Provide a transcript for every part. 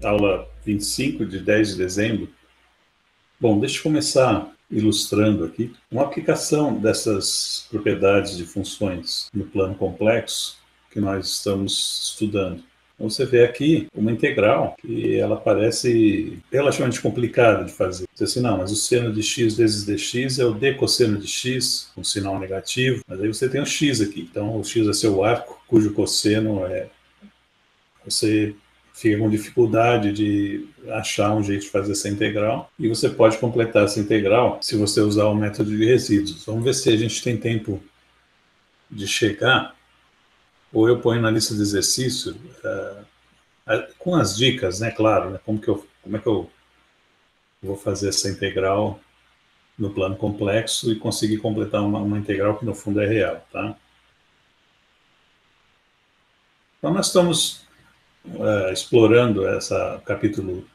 Aula 25 de 10 de dezembro. Bom, deixa eu começar ilustrando aqui uma aplicação dessas propriedades de funções no plano complexo que nós estamos estudando. Então, você vê aqui uma integral que ela parece relativamente complicada de fazer. Você diz assim, não, mas o seno de x vezes dx é o d cosseno de x, com sinal negativo, mas aí você tem o x aqui. Então, o x é seu arco, cujo cosseno é... Você fica com dificuldade de achar um jeito de fazer essa integral, e você pode completar essa integral se você usar o método de resíduos. Vamos ver se a gente tem tempo de chegar, ou eu ponho na lista de exercício, com as dicas, né, claro, né, como é que eu vou fazer essa integral no plano complexo e conseguir completar uma integral que no fundo é real, tá? Então nós estamos explorando essa capítulo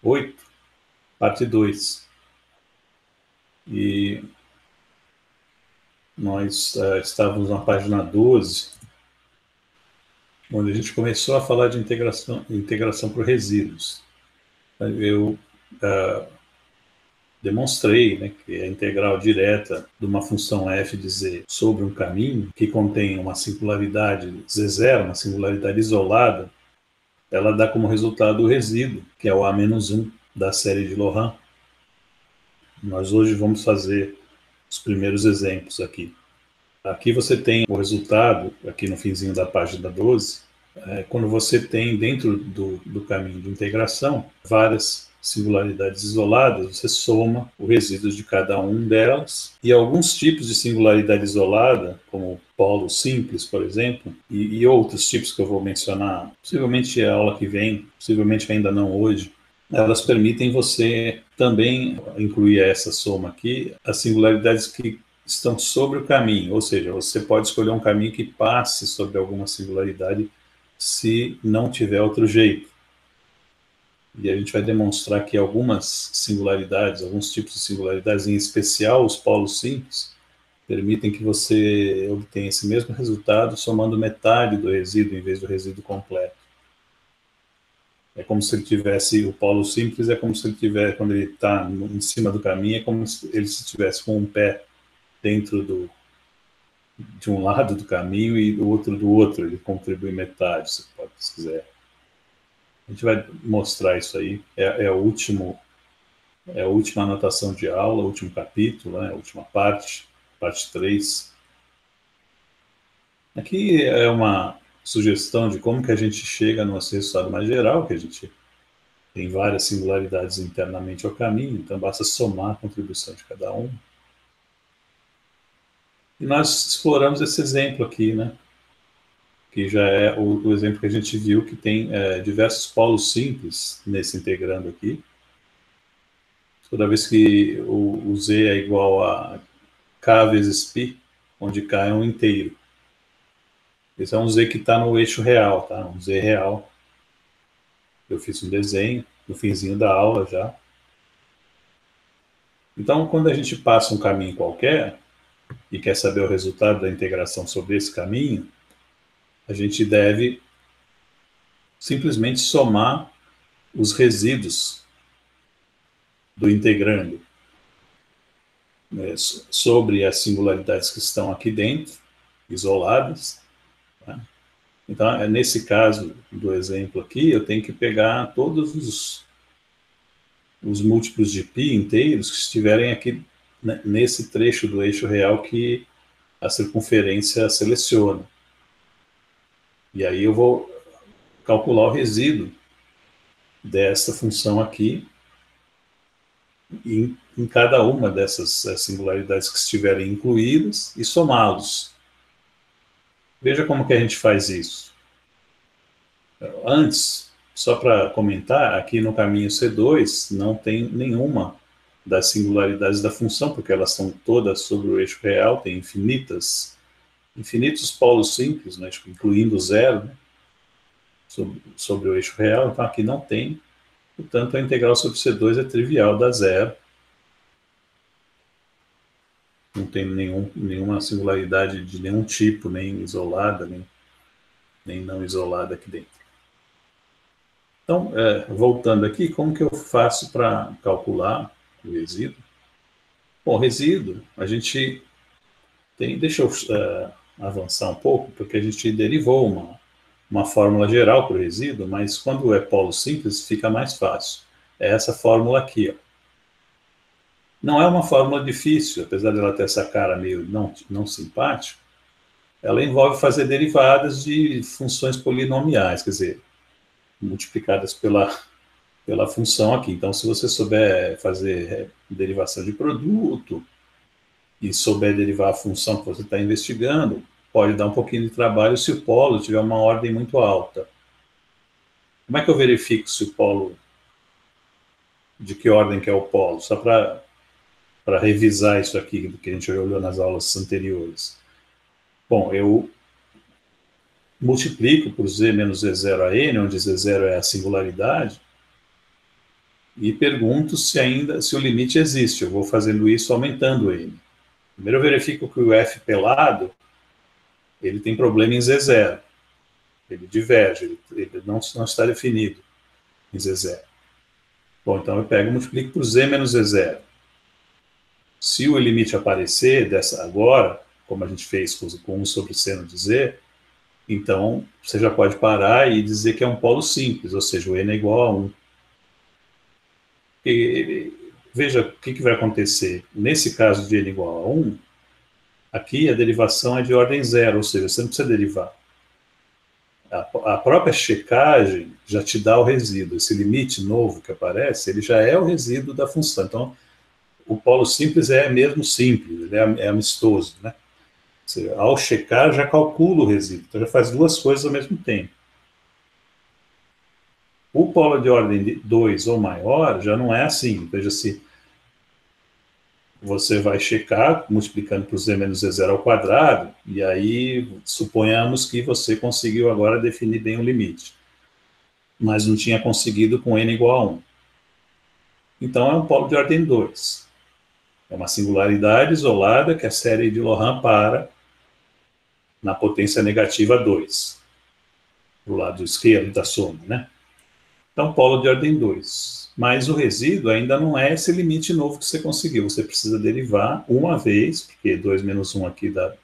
8, parte 2. E nós estávamos na página 12, onde a gente começou a falar de integração por resíduos. Eu demonstrei, né, que a integral direta de uma função f de z sobre um caminho que contém uma singularidade z0, uma singularidade isolada, ela dá como resultado o resíduo, que é o a-1 da série de Laurent. Nós hoje vamos fazer os primeiros exemplos aqui. Aqui você tem o resultado, aqui no finzinho da página 12, quando você tem dentro do caminho de integração várias singularidades isoladas, você soma o resíduo de cada um delas, e alguns tipos de singularidade isolada, como polo simples, por exemplo, e outros tipos que eu vou mencionar, possivelmente a aula que vem, possivelmente ainda não hoje, elas permitem você também incluir essa soma aqui, as singularidades que estão sobre o caminho, ou seja, você pode escolher um caminho que passe sobre alguma singularidade se não tiver outro jeito. E a gente vai demonstrar que algumas singularidades, alguns tipos de singularidades, em especial os polos simples, permitem que você obtenha esse mesmo resultado somando metade do resíduo em vez do resíduo completo. É como se ele tivesse, o polo simples é como se ele tivesse, quando ele está em cima do caminho, é como se ele estivesse com um pé dentro de um lado do caminho e o outro do outro, ele contribui metade, se quiser. A gente vai mostrar isso aí, é a última anotação de aula, o último capítulo, né, a última parte 3. Aqui é uma sugestão de como que a gente chega no nosso resultado mais geral, que a gente tem várias singularidades internamente ao caminho, então basta somar a contribuição de cada um. E nós exploramos esse exemplo aqui, né, que já é o exemplo que a gente viu, que tem diversos polos simples nesse integrando aqui. Toda vez que o z é igual a k vezes π, onde k é um inteiro. Esse é um z que está no eixo real, tá? Um z real. Eu fiz um desenho no finzinho da aula já. Então, quando a gente passa um caminho qualquer e quer saber o resultado da integração sobre esse caminho, a gente deve simplesmente somar os resíduos do integrando, né, sobre as singularidades que estão aqui dentro, isoladas. Tá? Então, nesse caso do exemplo aqui, eu tenho que pegar todos os múltiplos de π inteiros que estiverem aqui, né, nesse trecho do eixo real que a circunferência seleciona. E aí eu vou calcular o resíduo dessa função aqui, em cada uma dessas singularidades que estiverem incluídas e somá-los. Veja como que a gente faz isso. Antes, só para comentar, aqui no caminho C2 não tem nenhuma das singularidades da função, porque elas são todas sobre o eixo real, tem infinitos polos simples, né, incluindo o zero, né, sobre o eixo real, então aqui não tem, portanto a integral sobre C2 é trivial, dá zero. Não tem nenhuma singularidade de nenhum tipo, nem isolada, nem não isolada aqui dentro. Então, voltando aqui, como que eu faço para calcular o resíduo? Bom, resíduo, a gente tem... Deixa eu avançar um pouco, porque a gente derivou uma fórmula geral para o resíduo, mas quando é polo simples, fica mais fácil. É essa fórmula aqui, ó. Não é uma fórmula difícil, apesar dela ter essa cara meio não simpática, ela envolve fazer derivadas de funções polinomiais, quer dizer, multiplicadas pela função aqui. Então, se você souber fazer derivação de produto e souber derivar a função que você está investigando, pode dar um pouquinho de trabalho se o polo tiver uma ordem muito alta. Como é que eu verifico se o polo... De que ordem que é o polo? Só para revisar isso aqui, do que a gente olhou nas aulas anteriores. Bom, eu multiplico por z menos z0 a n, onde z0 é a singularidade, e pergunto se o limite existe. Eu vou fazendo isso aumentando n. Primeiro eu verifico que o f pelado, ele tem problema em z0. Ele diverge, ele não está definido em z0. Bom, então eu pego e multiplico por z menos z0. Se o limite aparecer agora, como a gente fez com 1 sobre seno de z, então você já pode parar e dizer que é um polo simples, ou seja, o n é igual a 1. E veja o que vai acontecer. Nesse caso de n igual a 1, aqui a derivação é de ordem zero, ou seja, você não precisa derivar. A própria checagem já te dá o resíduo. Esse limite novo que aparece, ele já é o resíduo da função. Então, o polo simples é mesmo simples, ele é amistoso, né? Seja, ao checar, já calcula o resíduo, então já faz duas coisas ao mesmo tempo. O polo de ordem 2 ou maior já não é assim. Veja se você vai checar, multiplicando por z menos z0 ao quadrado, e aí suponhamos que você conseguiu agora definir bem o limite, mas não tinha conseguido com n igual a 1. Então é um polo de ordem 2. É uma singularidade isolada que a série de Laurent para na potência negativa 2, do lado esquerdo da soma, né? Então, polo de ordem 2. Mas o resíduo ainda não é esse limite novo que você conseguiu. Você precisa derivar uma vez, porque 2 menos 1 aqui dá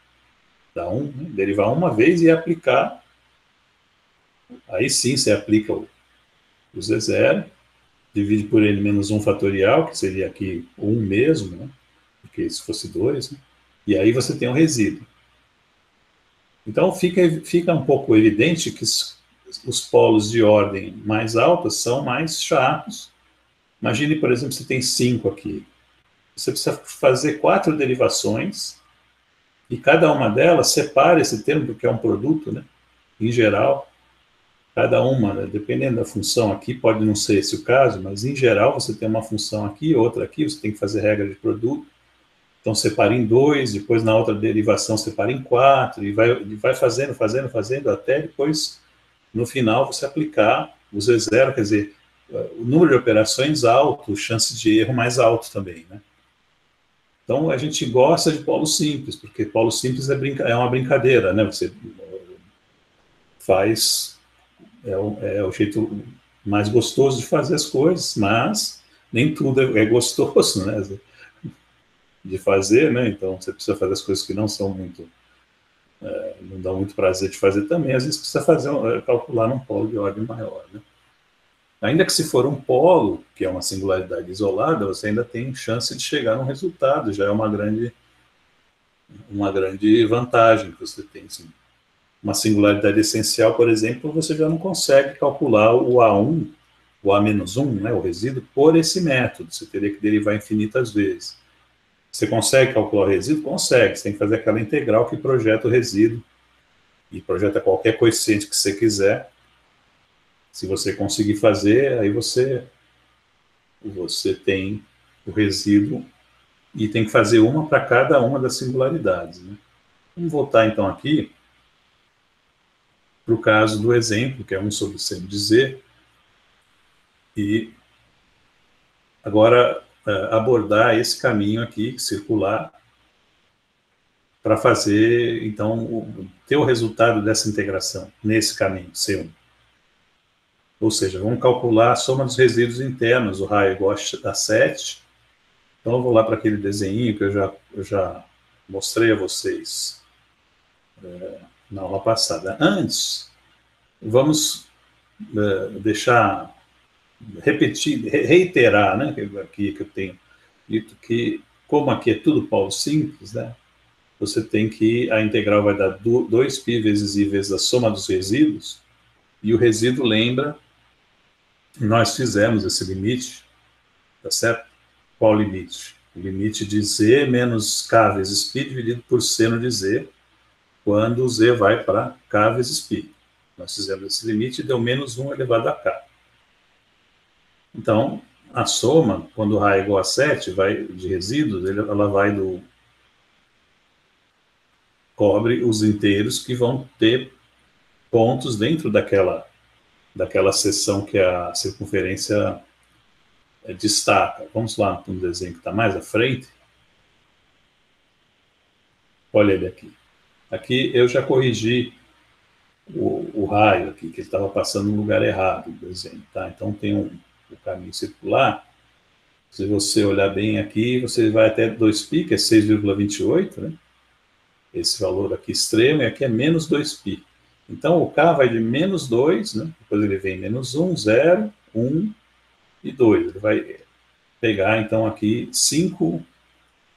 1, né? Derivar uma vez e aplicar. Aí sim você aplica o Z0, divide por n menos 1 fatorial, que seria aqui 1 mesmo, né? Porque se fosse 2, né? E aí você tem um resíduo. Então fica um pouco evidente que os polos de ordem mais alta são mais chatos. Imagine, por exemplo, você tem 5 aqui. Você precisa fazer 4 derivações e cada uma delas separa esse termo, porque é um produto, né? Em geral, cada uma, né? Dependendo da função aqui, pode não ser esse o caso, mas em geral você tem uma função aqui, outra aqui, você tem que fazer regra de produto. Então separa em 2, depois na outra derivação separa em 4, e vai fazendo, até depois, no final, você aplicar o Z0, quer dizer, o número de operações alto, chance de erro mais alto também, né? Então a gente gosta de polo simples, porque polo simples é uma brincadeira, né? Você faz, é o jeito mais gostoso de fazer as coisas, mas nem tudo é gostoso, né? De fazer, né? Então você precisa fazer as coisas que não são muito, não dão muito prazer de fazer também. Às vezes precisa calcular num polo de ordem maior, né? Ainda que se for um polo, que é uma singularidade isolada, você ainda tem chance de chegar num resultado, já é uma grande vantagem que você tem. Assim. Uma singularidade essencial, por exemplo, você já não consegue calcular o A1, o A-1, né, o resíduo, por esse método. Você teria que derivar infinitas vezes. Você consegue calcular o resíduo? Consegue. Você tem que fazer aquela integral que projeta o resíduo e projeta qualquer coeficiente que você quiser. Se você conseguir fazer, aí você tem o resíduo e tem que fazer uma para cada uma das singularidades, né? Vamos voltar então aqui para o caso do exemplo, que é 1 sobre seno de z, e agora abordar esse caminho aqui, circular, para fazer, então, ter o resultado dessa integração, nesse caminho, C1. Ou seja, vamos calcular a soma dos resíduos internos, o raio igual a 7. Então, eu vou lá para aquele desenho que eu já mostrei a vocês na aula passada. Antes, vamos reiterar, né, aqui que eu tenho dito que, como aqui é tudo polo simples, né, você tem que, a integral vai dar 2π vezes i vezes a soma dos resíduos, e o resíduo, lembra, nós fizemos esse limite, tá certo? Qual o limite? O limite de z menos k vezes π dividido por seno de z, quando o z vai para k vezes π. Nós fizemos esse limite e deu menos 1 elevado a k. Então, a soma, quando o raio é igual a 7, de resíduos, ela vai cobre os inteiros que vão ter pontos dentro daquela seção que a circunferência destaca. Vamos lá para um desenho que está mais à frente. Olha ele aqui. Aqui eu já corrigi o raio aqui, que ele estava passando no lugar errado do desenho. Tá? Então tem o caminho circular. Se você olhar bem aqui, você vai até 2π, que é 6,28, né? Esse valor aqui extremo, e aqui é menos 2π. Então, o K vai de menos 2, né? Depois ele vem menos 1, 0, 1 e 2. Ele vai pegar, então, aqui 5...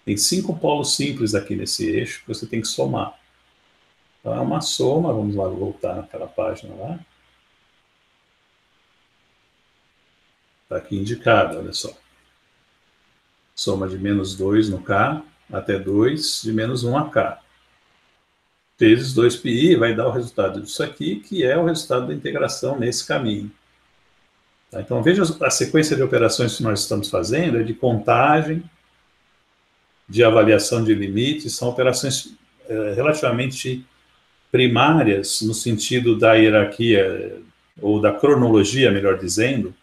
Tem 5 polos simples aqui nesse eixo que você tem que somar. Então, é uma soma. Vamos lá, voltar naquela página lá. Está aqui indicado, olha só. Soma de menos 2 no K até 2 de menos 1 a K. Vezes 2πi vai dar o resultado disso aqui, que é o resultado da integração nesse caminho. Tá? Então, veja a sequência de operações que nós estamos fazendo, é de contagem, de avaliação de limites, são operações relativamente primárias, no sentido da hierarquia, ou da cronologia, melhor dizendo,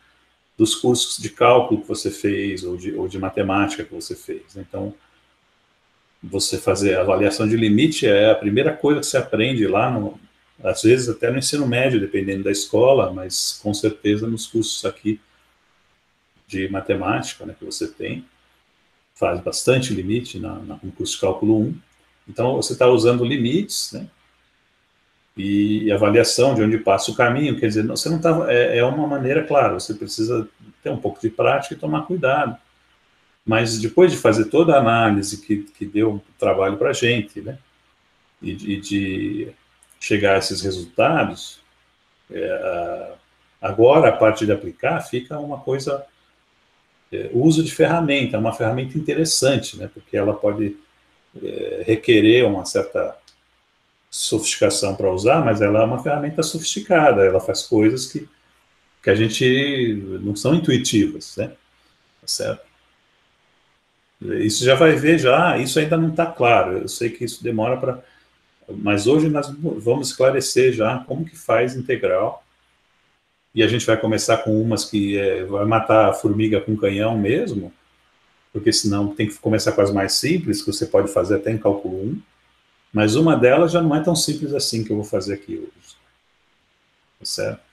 dos cursos de cálculo que você fez, ou de matemática que você fez. Então, você fazer a avaliação de limite é a primeira coisa que você aprende lá, às vezes até no ensino médio, dependendo da escola, mas com certeza nos cursos aqui de matemática, né, que você tem, faz bastante limite no curso de cálculo 1. Então, você está usando limites, né, e avaliação de onde passa o caminho, quer dizer, você não tá, é uma maneira, claro, você precisa ter um pouco de prática e tomar cuidado. Mas depois de fazer toda a análise que deu trabalho para a gente, né, e de chegar a esses resultados, agora a parte de aplicar fica uma coisa, o uso de ferramenta, é uma ferramenta interessante, né, porque ela pode requerer uma certa sofisticação para usar, mas ela é uma ferramenta sofisticada, ela faz coisas que a gente não são intuitivas, né, tá certo? Isso já vai ver, isso ainda não está claro, eu sei que isso demora para... Mas hoje nós vamos esclarecer já como que faz integral, e a gente vai começar com umas que vai matar a formiga com canhão mesmo, porque senão tem que começar com as mais simples, que você pode fazer até em cálculo 1, mas uma delas já não é tão simples assim que eu vou fazer aqui hoje, tá certo?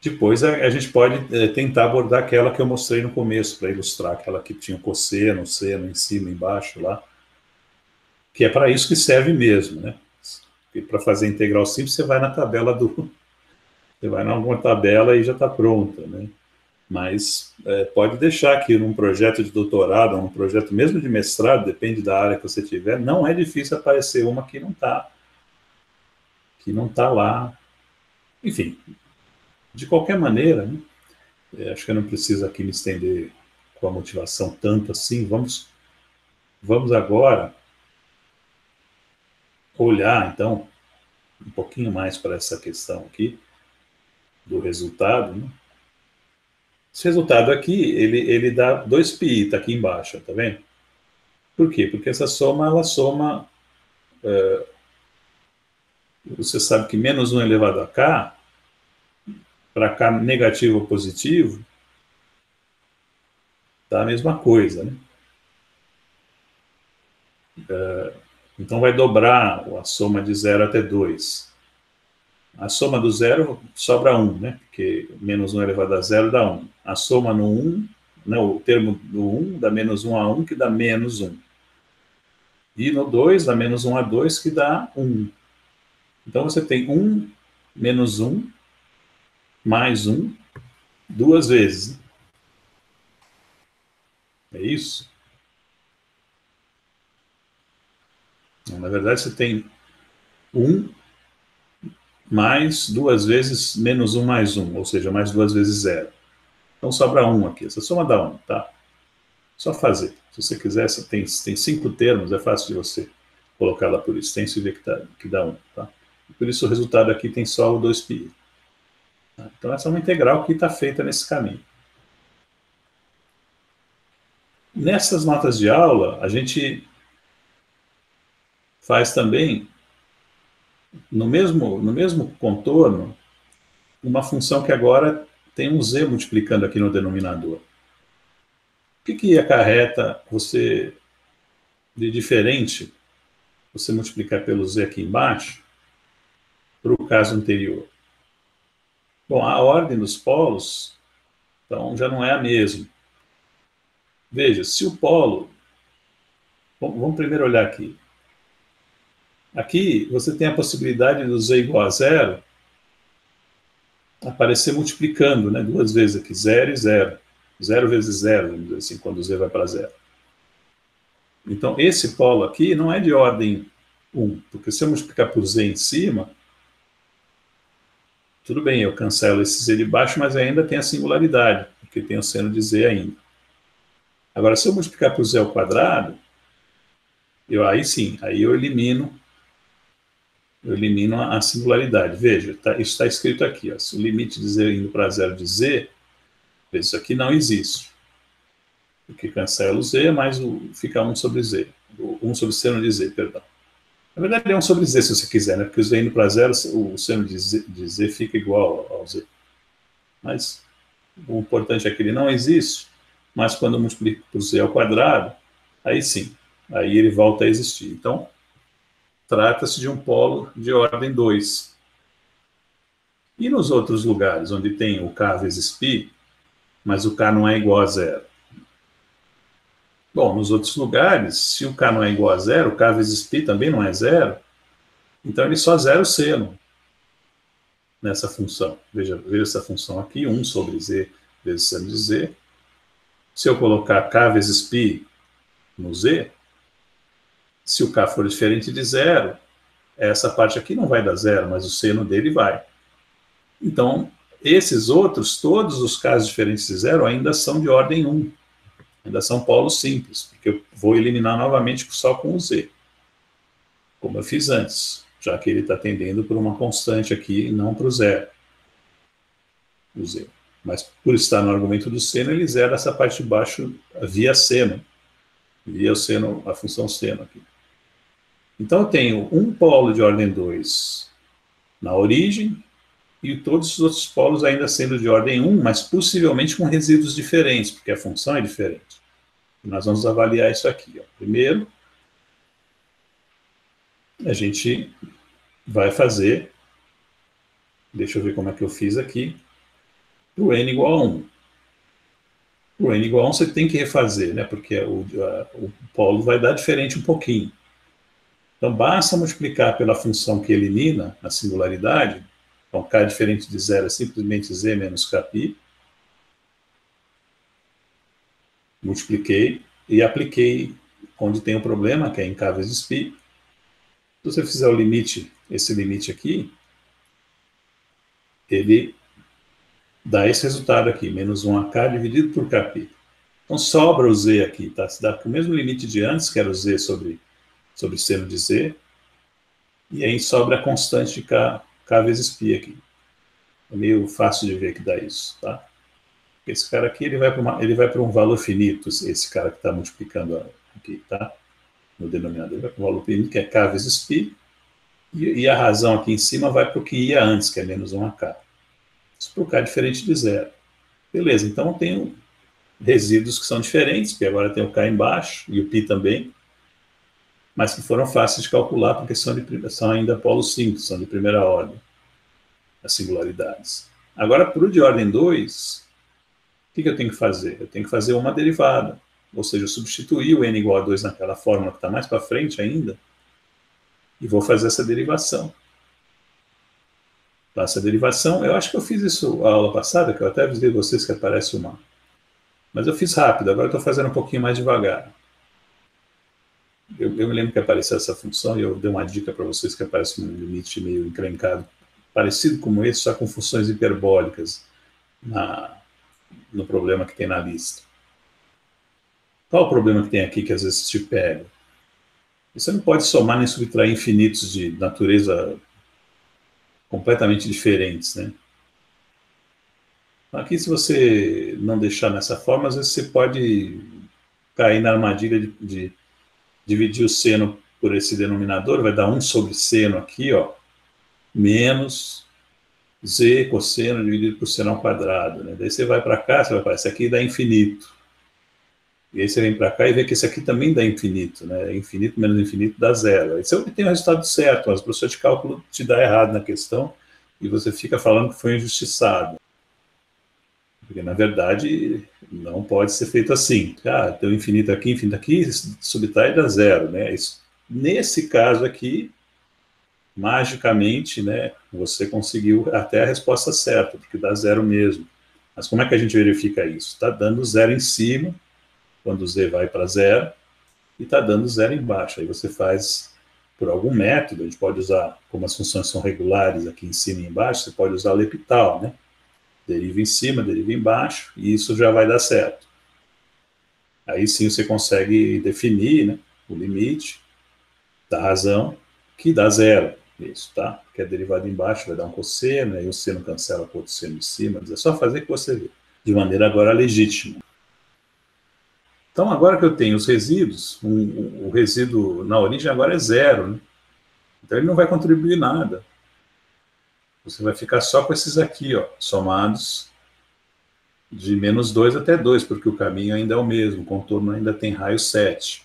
Depois a gente pode tentar abordar aquela que eu mostrei no começo, para ilustrar, aquela que tinha cosseno, seno, em cima, embaixo, lá, que é para isso que serve mesmo, né? Para fazer integral simples, você vai na tabela você vai em alguma tabela e já está pronta, né? Mas pode deixar que num projeto de doutorado, num projeto mesmo de mestrado, depende da área que você tiver, não é difícil aparecer uma que não está lá. Enfim, de qualquer maneira, né, Acho que eu não preciso aqui me estender com a motivação tanto assim. Vamos agora olhar, então, um pouquinho mais para essa questão aqui do resultado, né? Esse resultado aqui, ele dá 2π, está aqui embaixo, tá vendo? Por quê? Porque essa soma, ela soma... você sabe que menos 1 elevado a k, para k negativo ou positivo, dá a mesma coisa, né? Então vai dobrar a soma de 0 até 2. A soma do 0 sobra 1, né? Porque menos 1 elevado a 0 dá 1. A soma no 1, né, o termo do 1 dá menos 1 a 1, que dá menos 1. E no 2 dá menos 1 a 2, que dá 1. Então você tem 1 menos 1 mais 1 duas vezes. É isso? Na verdade, você tem 1 mais duas vezes menos 1 mais 1, ou seja, mais duas vezes 0. Então sobra 1 aqui. Essa soma dá 1, tá? Só fazer. Se você quiser, você tem 5 termos, é fácil de você colocar lá por extenso e ver que dá 1, tá? E por isso o resultado aqui tem só o 2π. Tá? Então essa é uma integral que está feita nesse caminho. Nessas notas de aula, a gente faz também, no mesmo contorno, uma função que agora tem um z multiplicando aqui no denominador. O que acarreta você de diferente, você multiplicar pelo z aqui embaixo, para o caso anterior? Bom, a ordem dos polos, então, já não é a mesma. Veja, se o polo... Vamos primeiro olhar aqui. Aqui você tem a possibilidade do z igual a 0 aparecer multiplicando, né, duas vezes aqui, 0 e 0. 0 vezes 0, vamos dizer assim, quando o z vai para 0. Então, esse polo aqui não é de ordem 1, porque se eu multiplicar por z em cima, tudo bem, eu cancelo esse z de baixo, mas ainda tem a singularidade, porque tem o seno de z ainda. Agora, se eu multiplicar por z ao quadrado, aí sim, aí eu elimino a singularidade. Veja, isso está escrito aqui, ó, se o limite de z indo para 0 de z, isso aqui não existe. Porque cancela o z, mas fica 1 sobre z. 1 sobre seno de z, perdão. Na verdade é 1 sobre z, se você quiser, né? Porque o z indo para 0, o seno de z fica igual ao z. Mas o importante é que ele não existe, mas quando eu multiplico por z ao quadrado, aí sim, aí ele volta a existir. Então, trata-se de um polo de ordem 2. E nos outros lugares, onde tem o k vezes π, mas o k não é igual a 0? Bom, nos outros lugares, se o k não é igual a 0, o k vezes π também não é 0, então ele só zera o seno nessa função. Veja essa função aqui, 1 sobre z vezes seno de z. Se eu colocar k vezes π no z, se o k for diferente de 0, essa parte aqui não vai dar 0, mas o seno dele vai. Então, esses outros, todos os casos diferentes de 0, ainda são de ordem 1. Ainda são polos simples, porque eu vou eliminar novamente só com o z, como eu fiz antes, já que ele está tendendo por uma constante aqui, não para o 0, o z. Mas por estar no argumento do seno, ele zera essa parte de baixo via seno, via o seno, a função seno aqui. Então eu tenho um polo de ordem 2 na origem, e todos os outros polos ainda sendo de ordem 1, mas possivelmente com resíduos diferentes, porque a função é diferente. E nós vamos avaliar isso aqui. Ó. Primeiro, a gente vai fazer, deixa eu ver como é que eu fiz aqui, o n igual a 1. O n igual a 1 você tem que refazer, né, porque o polo vai dar diferente um pouquinho. Então, basta multiplicar pela função que elimina a singularidade. Então, k diferente de 0 é simplesmente z menos kπ. Multipliquei e apliquei onde tem o problema, que é em k vezes π. Se você fizer o limite, esse limite aqui, ele dá esse resultado aqui, menos 1AK dividido por Kp. Então sobra o Z aqui, tá? Se dá com o mesmo limite de antes, que era o Z sobre seno de Z, e aí sobra a constante de K vezes π aqui. É meio fácil de ver que dá isso, tá? Esse cara aqui, ele vai para um valor finito, esse cara que está multiplicando aqui, tá? No denominador, ele vai para um valor finito, que é K vezes π, e a razão aqui em cima vai para o que ia antes, que é menos 1AK. Isso para o K é diferente de zero. Beleza, então eu tenho resíduos que são diferentes, porque agora tem o K embaixo, e o π também, mas que foram fáceis de calcular, porque são ainda polos simples, são de primeira ordem, as singularidades. Agora, para o de ordem 2, o que eu tenho que fazer? Eu tenho que fazer uma derivada, ou seja, eu substituir o n igual a 2 naquela fórmula que está mais para frente ainda, e vou fazer essa derivação. Essa derivação, eu acho que eu fiz isso na aula passada, que eu até avisei vocês que aparece uma. Mas eu fiz rápido, agora estou fazendo um pouquinho mais devagar. Eu me lembro que apareceu essa função, e eu dei uma dica para vocês que aparece um limite meio encrencado, parecido como esse, só com funções hiperbólicas no problema que tem na lista. Qual o problema que tem aqui que às vezes te pega? Você não pode somar nem subtrair infinitos de natureza completamente diferentes, né? Aqui, se você não deixar nessa forma, às vezes você pode cair na armadilha de dividir o seno por esse denominador, vai dar 1 sobre seno aqui, ó, menos z cosseno dividido por seno ao quadrado, né? Daí você vai para cá, você vai para esse aqui dá infinito. E aí você vem para cá e vê que esse aqui também dá infinito, né? Infinito menos infinito dá zero. Aí você obtém o resultado certo, mas o professor de cálculo te dá errado na questão e você fica falando que foi injustiçado. Porque, na verdade, não pode ser feito assim. Ah, tem um infinito aqui, subtrai e dá zero, né? Isso, nesse caso aqui, magicamente, né, você conseguiu até a resposta certa, porque dá zero mesmo. Mas como é que a gente verifica isso? Está dando zero em cima, quando o z vai para zero, e está dando zero embaixo. Aí você faz por algum método, a gente pode usar, como as funções são regulares aqui em cima e embaixo, você pode usar o L'Hopital, né? Deriva em cima, deriva embaixo, e isso já vai dar certo. Aí sim você consegue definir, né, o limite da razão, que dá zero. Isso, tá? Porque a derivada embaixo vai dar um cosseno, aí o seno cancela com o outro seno em cima, é só fazer que você vê. De maneira agora legítima. Então, agora que eu tenho os resíduos, o resíduo na origem agora é zero, né? Então ele não vai contribuir nada. Você vai ficar só com esses aqui, ó, somados de menos 2 até 2, porque o caminho ainda é o mesmo, o contorno ainda tem raio 7.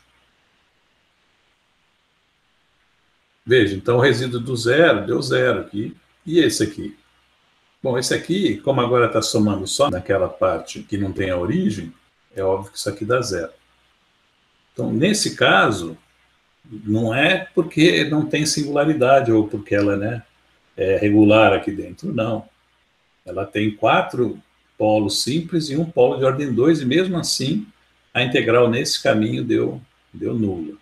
Veja, então o resíduo do zero deu zero aqui, e esse aqui? Bom, esse aqui, como agora está somando só naquela parte que não tem a origem, é óbvio que isso aqui dá zero. Então, nesse caso, não é porque não tem singularidade, ou porque ela, né, é regular aqui dentro, não. Ela tem 4 polos simples e um polo de ordem 2, e mesmo assim, a integral nesse caminho deu nula.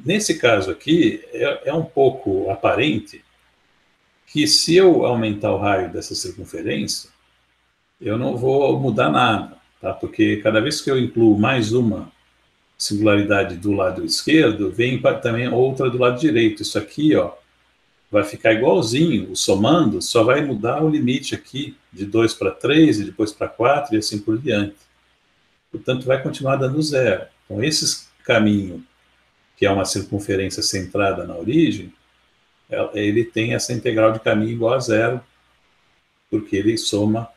Nesse caso aqui, é um pouco aparente que se eu aumentar o raio dessa circunferência, eu não vou mudar nada, tá? Porque cada vez que eu incluo mais uma singularidade do lado esquerdo, vem também outra do lado direito. Isso aqui, ó, vai ficar igualzinho, o somando só vai mudar o limite aqui, de 2 para 3, e depois para 4, e assim por diante. Portanto, vai continuar dando zero. Então, esse caminho, que é uma circunferência centrada na origem, ele tem essa integral de caminho igual a zero, porque ele soma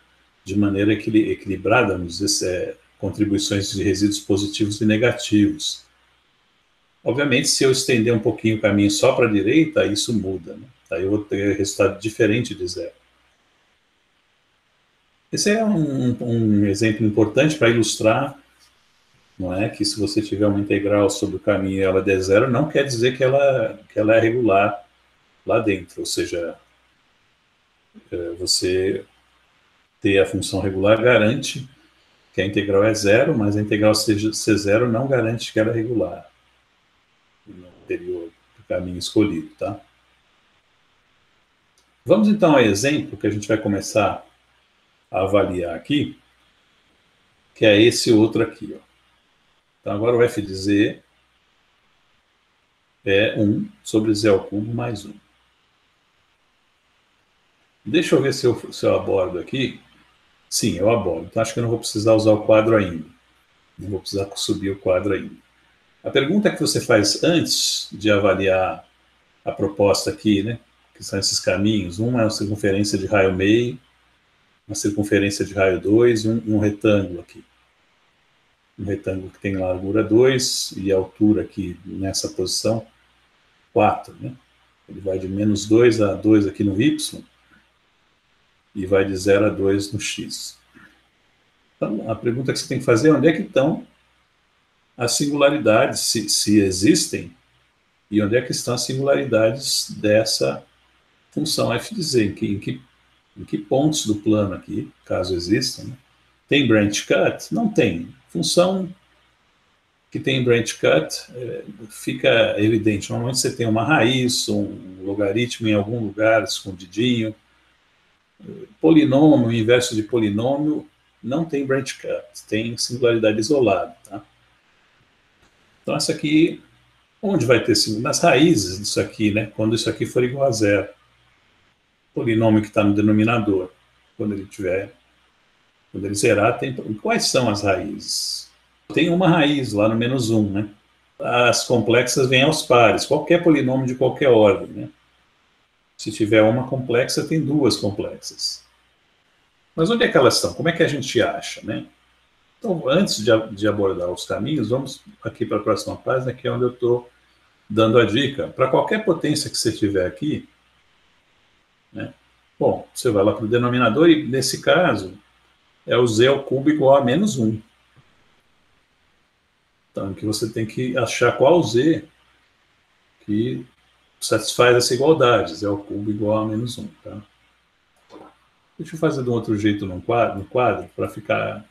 de maneira equilibrada, vamos dizer, contribuições de resíduos positivos e negativos. Obviamente, se eu estender um pouquinho o caminho só para a direita, isso muda, né? Aí eu vou ter resultado diferente de zero. Esse é um exemplo importante para ilustrar, não é, que se você tiver uma integral sobre o caminho e ela der zero, não quer dizer que ela é regular lá dentro, ou seja, você ter a função regular garante que a integral é zero, mas a integral ser zero não garante que ela é regular no interior do caminho escolhido, tá? Vamos então ao exemplo que a gente vai começar a avaliar aqui, que é esse outro aqui, ó. Então, agora o f de z é 1 sobre z ao cubo mais 1. Deixa eu ver se eu abordo aqui. Sim, eu abordo. Então, acho que eu não vou precisar usar o quadro ainda. Não vou precisar subir o quadro ainda. A pergunta que você faz antes de avaliar a proposta aqui, né, que são esses caminhos, uma é uma circunferência de raio meio, uma circunferência de raio 2 e um retângulo aqui. Um retângulo que tem largura 2 e altura aqui nessa posição 4, né? Ele vai de menos 2 a 2 aqui no y e vai de 0 a 2 no x. Então, a pergunta que você tem que fazer é onde é que estão as singularidades, se existem, e onde é que estão as singularidades dessa função f de z, em que pontos do plano aqui, caso existam, né? Tem branch cut? Não tem. Função que tem branch cut fica evidente. Normalmente você tem uma raiz, um logaritmo em algum lugar escondidinho. Polinômio, inverso de polinômio, não tem branch cut, tem singularidade isolada. Tá? Então, essa aqui, onde vai ter nas raízes disso aqui, né? Quando isso aqui for igual a zero. Polinômio que está no denominador, quando ele zerar, tem. Quais são as raízes? Tem uma raiz lá no menos 1, né? As complexas vêm aos pares, qualquer polinômio de qualquer ordem, né? Se tiver uma complexa, tem duas complexas. Mas onde é que elas estão? Como é que a gente acha, né? Então, antes de abordar os caminhos, vamos aqui para a próxima página, que é onde eu estou dando a dica. Para qualquer potência que você tiver aqui, né? Bom, você vai lá para o denominador e, nesse caso, é o z ao cubo igual a menos 1. Então, que você tem que achar qual z que satisfaz essa igualdade, z ao cubo igual a menos 1. Tá? Deixa eu fazer de um outro jeito no quadro para ficar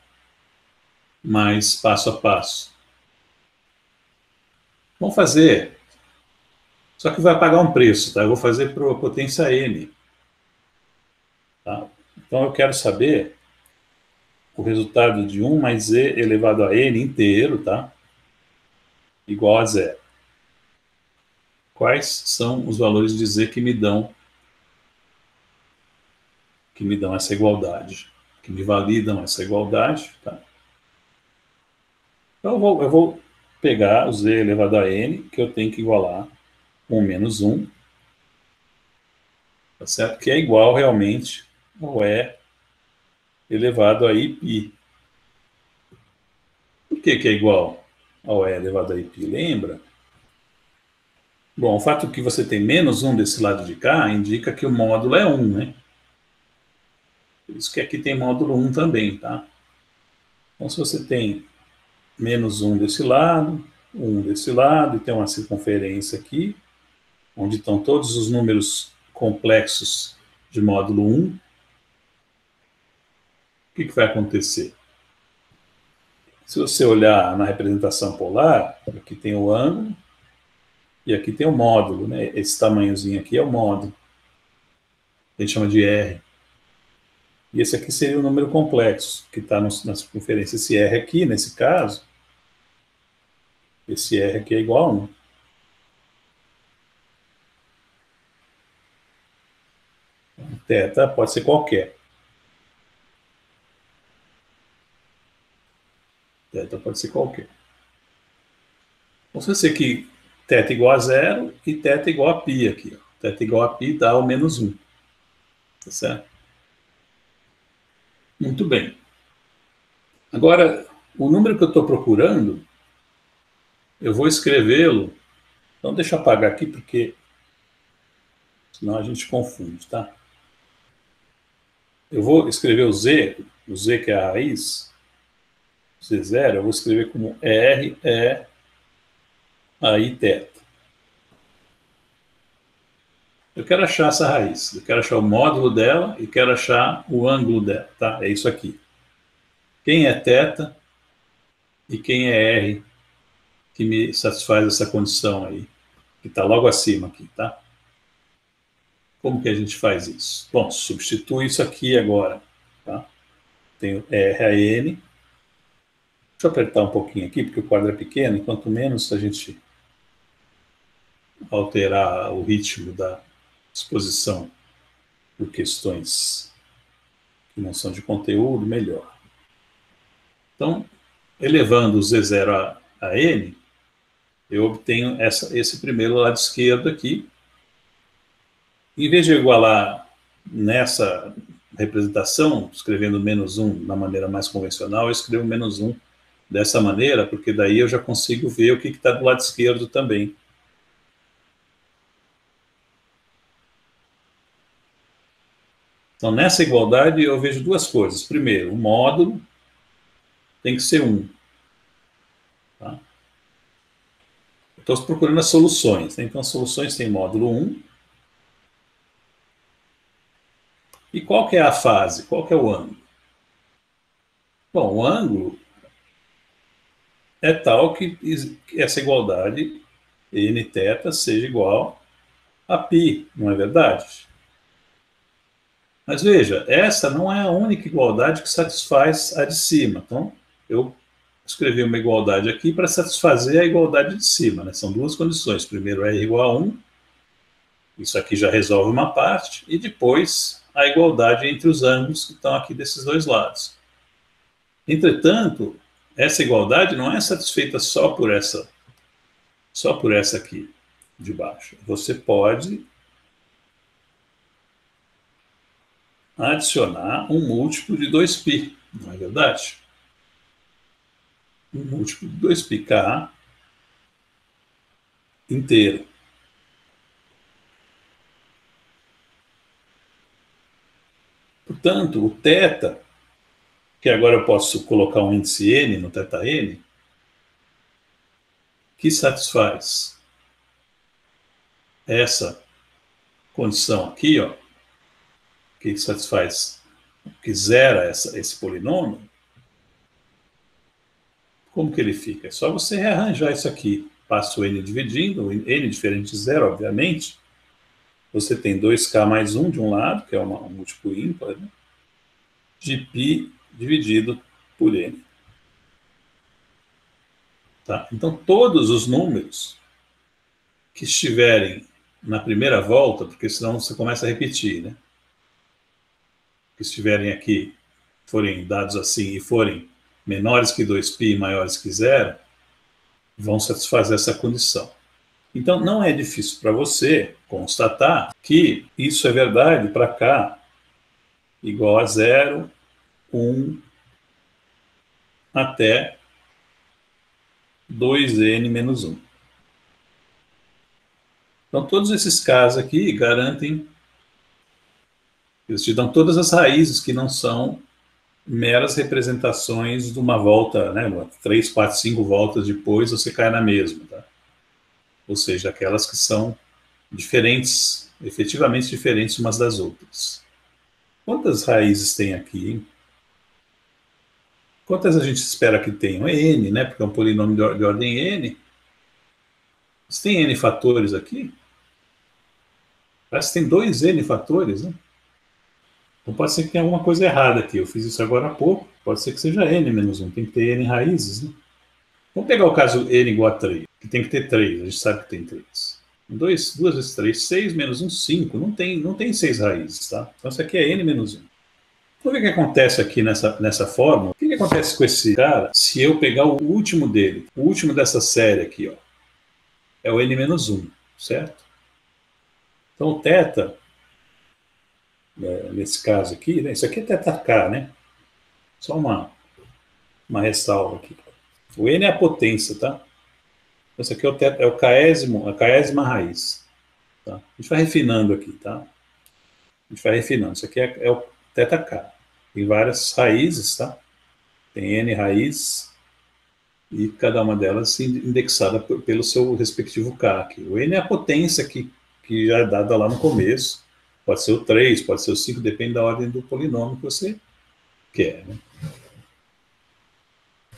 mais passo a passo. Vamos fazer, só que vai pagar um preço, tá? Eu vou fazer para a potência n. Tá? Então, eu quero saber o resultado de 1 mais z elevado a n inteiro, tá? Igual a zero. Quais são os valores de z que me dão essa igualdade, que me validam essa igualdade, tá? Então, eu vou pegar o z elevado a n, que eu tenho que igualar 1 menos 1, tá certo? Que é igual realmente ao e elevado a iπ. Por que é igual ao e elevado a iπ? Lembra? Bom, o fato que você tem menos 1 desse lado de cá indica que o módulo é 1, né? Por isso que aqui tem módulo 1 também, tá? Então, se você tem menos 1 desse lado, 1 desse lado, e tem uma circunferência aqui, onde estão todos os números complexos de módulo 1, o que vai acontecer? Se você olhar na representação polar, aqui tem o ângulo, e aqui tem o módulo, né? Esse tamanhozinho aqui é o módulo. A gente chama de R. E esse aqui seria o número complexo, que está na circunferência. Esse R aqui, nesse caso, esse R aqui é igual a 1. Θ pode ser qualquer. Θ pode ser qualquer. Então, se você que θ igual a 0 e θ igual a π aqui. Θ igual a π dá o menos 1. Tá certo? Muito bem. Agora, o número que eu estou procurando, eu vou escrevê-lo. Então, deixa eu apagar aqui, porque senão a gente confunde, tá? Eu vou escrever o z que é a raiz, z0, eu vou escrever como R, E, aí θ. Eu quero achar essa raiz, eu quero achar o módulo dela e quero achar o ângulo dela, tá? É isso aqui. Quem é θ e quem é R que me satisfaz essa condição aí, que está logo acima aqui, tá? Como que a gente faz isso? Bom, substitui isso aqui agora, tá? tenho R a N. Deixa eu apertar um pouquinho aqui, porque o quadro é pequeno, e quanto menos a gente alterar o ritmo da exposição por questões que não são de conteúdo, melhor. Então, elevando o Z0 a N, eu obtenho esse primeiro lado esquerdo aqui. Em vez de eu igualar nessa representação, escrevendo -1 da maneira mais convencional, eu escrevo -1 dessa maneira, porque daí eu já consigo ver o que está do lado esquerdo também. Então, nessa igualdade, eu vejo duas coisas. Primeiro, o módulo tem que ser 1. Tá? Estou procurando as soluções, né? Então, as soluções têm módulo 1. E qual que é a fase? Qual que é o ângulo? Bom, o ângulo é tal que essa igualdade nθ seja igual a π, não é verdade? Mas veja, essa não é a única igualdade que satisfaz a de cima. Então, eu escrevi uma igualdade aqui para satisfazer a igualdade de cima, né? São duas condições. Primeiro, R igual a 1. Isso aqui já resolve uma parte. E depois, a igualdade entre os ângulos que estão aqui desses dois lados. Entretanto, essa igualdade não é satisfeita só por essa aqui de baixo. Você pode adicionar um múltiplo de 2π, não é verdade? Um múltiplo de 2πk inteiro. Portanto, o θ, que agora eu posso colocar um índice n no θn, que satisfaz essa condição aqui, ó, que satisfaz, que zera esse polinômio, como que ele fica? É só você rearranjar isso aqui. Passa o n dividindo, n diferente de zero, obviamente. Você tem 2k mais 1 de um lado, que é um múltiplo ímpar, né? De π dividido por n. Tá? Então, todos os números que estiverem na primeira volta, porque senão você começa a repetir, né? Que estiverem aqui, forem dados assim e forem menores que 2π e maiores que zero, vão satisfazer essa condição. Então, não é difícil para você constatar que isso é verdade para k igual a 0, 1, até 2n menos 1. Então, todos esses casos aqui garantem, eles te dão todas as raízes que não são meras representações de uma volta, né, 3, 4, 5 voltas depois você cai na mesma, tá? Ou seja, aquelas que são diferentes, efetivamente diferentes umas das outras. Quantas raízes tem aqui, hein? Quantas a gente espera que tenham? É n, né? Porque é um polinômio de ordem n. Mas tem n fatores aqui? Parece que tem 2n fatores, né? Então pode ser que tenha alguma coisa errada aqui. Eu fiz isso agora há pouco. Pode ser que seja n menos 1. Tem que ter n raízes, né? Vamos pegar o caso n igual a 3, que tem que ter 3. A gente sabe que tem 3. 2 vezes 3, 6 menos 1, 5. Não tem 6 raízes, tá? Então isso aqui é n menos 1. Vamos ver o que acontece aqui nessa fórmula. O que acontece com esse cara se eu pegar o último dele? O último dessa série aqui, ó, é o n menos 1, certo? Então o θ, nesse caso aqui, né, isso aqui é θk, né? Só uma ressalva aqui. O n é a potência, tá? Isso aqui é o a késima raiz. Tá? A gente vai refinando aqui, tá? A gente vai refinando. Isso aqui é o θk. Tem várias raízes, tá? Tem n raízes e cada uma delas indexada pelo seu respectivo k aqui. O n é a potência que já é dada lá no começo. Pode ser o 3, pode ser o 5, depende da ordem do polinômio que você quer, né?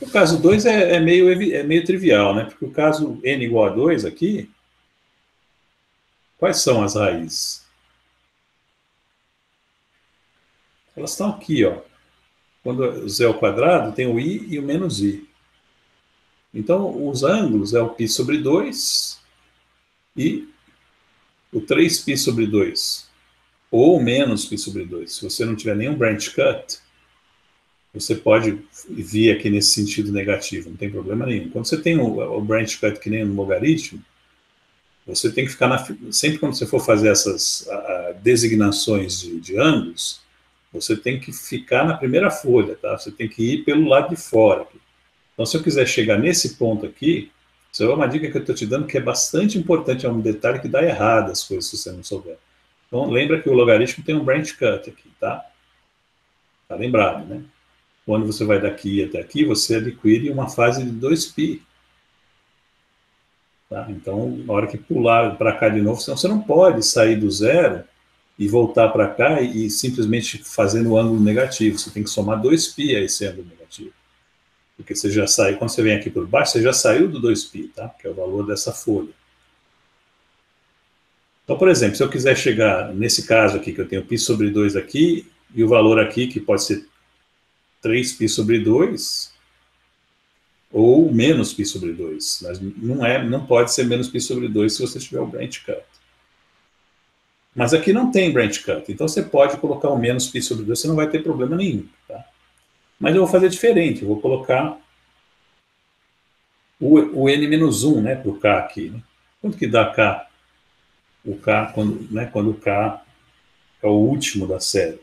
O caso 2 é meio trivial, né? Porque o caso n igual a 2 aqui, quais são as raízes? Elas estão aqui, ó. quando o z ao quadrado, tem o i e o menos i. Então, os ângulos é o π sobre 2 e o 3π sobre 2, ou menos π sobre 2. Se você não tiver nenhum branch cut, você pode vir aqui nesse sentido negativo, não tem problema nenhum. Quando você tem o branch cut que nem no logaritmo, você tem que ficar sempre quando você for fazer essas designações de ângulos, você tem que ficar na primeira folha, tá? Você tem que ir pelo lado de fora. Aqui. Então, se eu quiser chegar nesse ponto aqui, isso é uma dica que eu estou te dando que é bastante importante, é um detalhe que dá errado as coisas se você não souber. Então, lembra que o logaritmo tem um branch cut aqui, tá? Tá lembrado, né? Quando você vai daqui até aqui, você adquire uma fase de 2π. Tá? Então, na hora que pular para cá de novo, senão você não pode sair do zero e voltar para cá e simplesmente fazer no ângulo negativo. Você tem que somar 2π a esse ângulo negativo. Porque você já sai, quando você vem aqui por baixo, você já saiu do 2π, tá? Que é o valor dessa folha. Então, por exemplo, se eu quiser chegar nesse caso aqui, que eu tenho π sobre 2 aqui, e o valor aqui, que pode ser 3π sobre 2, ou menos π sobre 2. Mas não pode ser menos π sobre 2 se você tiver o branch cut. Mas aqui não tem branch cut, então você pode colocar o menos π sobre 2, você não vai ter problema nenhum. Tá? Mas eu vou fazer diferente, eu vou colocar o n-1, né, para o k aqui. Né? Quanto que dá k? O k, quando o k é o último da série.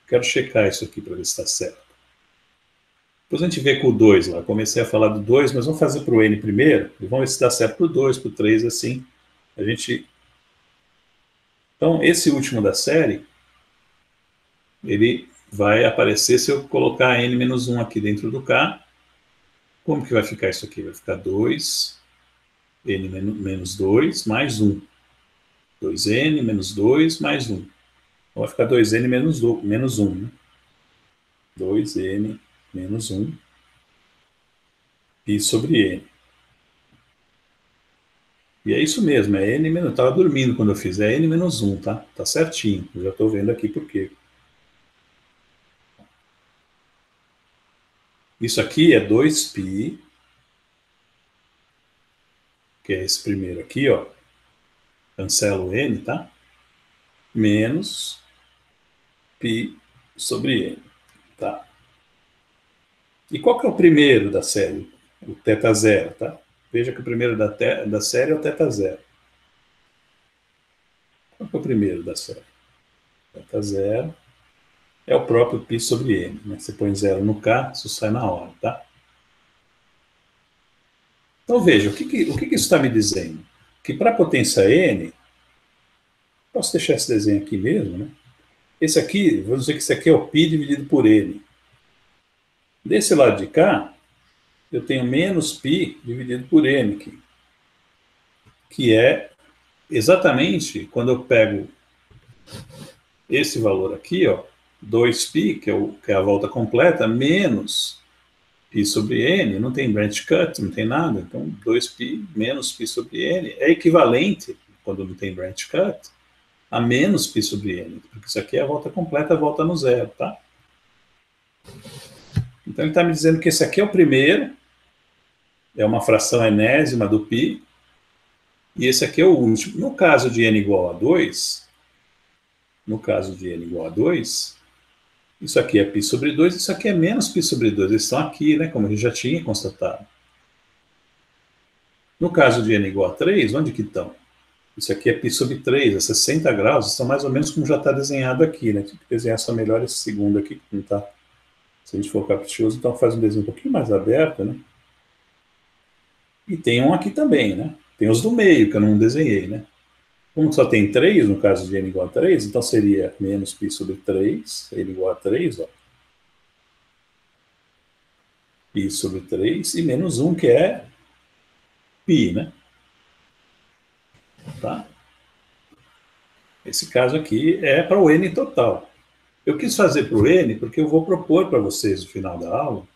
Quero checar isso aqui para ver se está certo. Depois a gente vê com o 2 lá. Comecei a falar do 2, mas vamos fazer para o n primeiro. E vamos ver se dá certo para o 2, para o 3, assim. A gente... Então, esse último da série, ele vai aparecer se eu colocar n-1 aqui dentro do k. Como que vai ficar isso aqui? Vai ficar 2, n menos 2, mais 1. 2n menos 2, mais 1. Então, vai ficar 2n menos 1. Né? 2n menos 1, π sobre n. E é isso mesmo, é n menos... Eu estava dormindo quando eu fiz, é n menos 1, tá? Tá certinho, eu já estou vendo aqui por quê. Isso aqui é 2π, que é esse primeiro aqui, ó. Cancela o n, tá? Menos π sobre n, tá? E qual que é o primeiro da série? O θ0, tá? Veja que o primeiro da série é o θ0. Qual que é o primeiro da série? θ0 é o próprio π sobre n. Né? Você põe 0 no k, isso sai na hora, tá? Então veja, o que isso está me dizendo? Que para a potência n, posso deixar esse desenho aqui mesmo, né? Esse aqui, vamos dizer que esse aqui é o π dividido por n. Desse lado de cá, eu tenho menos π dividido por n aqui, que é exatamente quando eu pego esse valor aqui, ó, 2π, que é a volta completa, menos π sobre n, não tem branch cut, não tem nada, então 2π menos π sobre n é equivalente, quando não tem branch cut, a menos π sobre n, porque isso aqui é a volta completa, volta no zero, tá? Então ele está me dizendo que esse aqui é o primeiro, é uma fração enésima do π, e esse aqui é o último. No caso de n igual a 2, isso aqui é π sobre 2, isso aqui é menos π sobre 2, eles estão aqui, né, como a gente já tinha constatado. No caso de n igual a 3, onde que estão? Isso aqui é π sobre 3, a 60 graus, estão mais ou menos como já está desenhado aqui, né? Tem que desenhar só melhor esse segundo aqui, que não está... Se a gente for caprichoso, então faz um desenho um pouquinho mais aberto, né? E tem um aqui também, né? Tem os do meio, que eu não desenhei, né? Como só tem 3, no caso de n igual a 3, então seria menos π sobre 3, n igual a 3, ó. π sobre 3, e menos 1, que é π, né? Tá? Esse caso aqui é para o n total. Eu quis fazer para o n porque eu vou propor para vocês no final da aula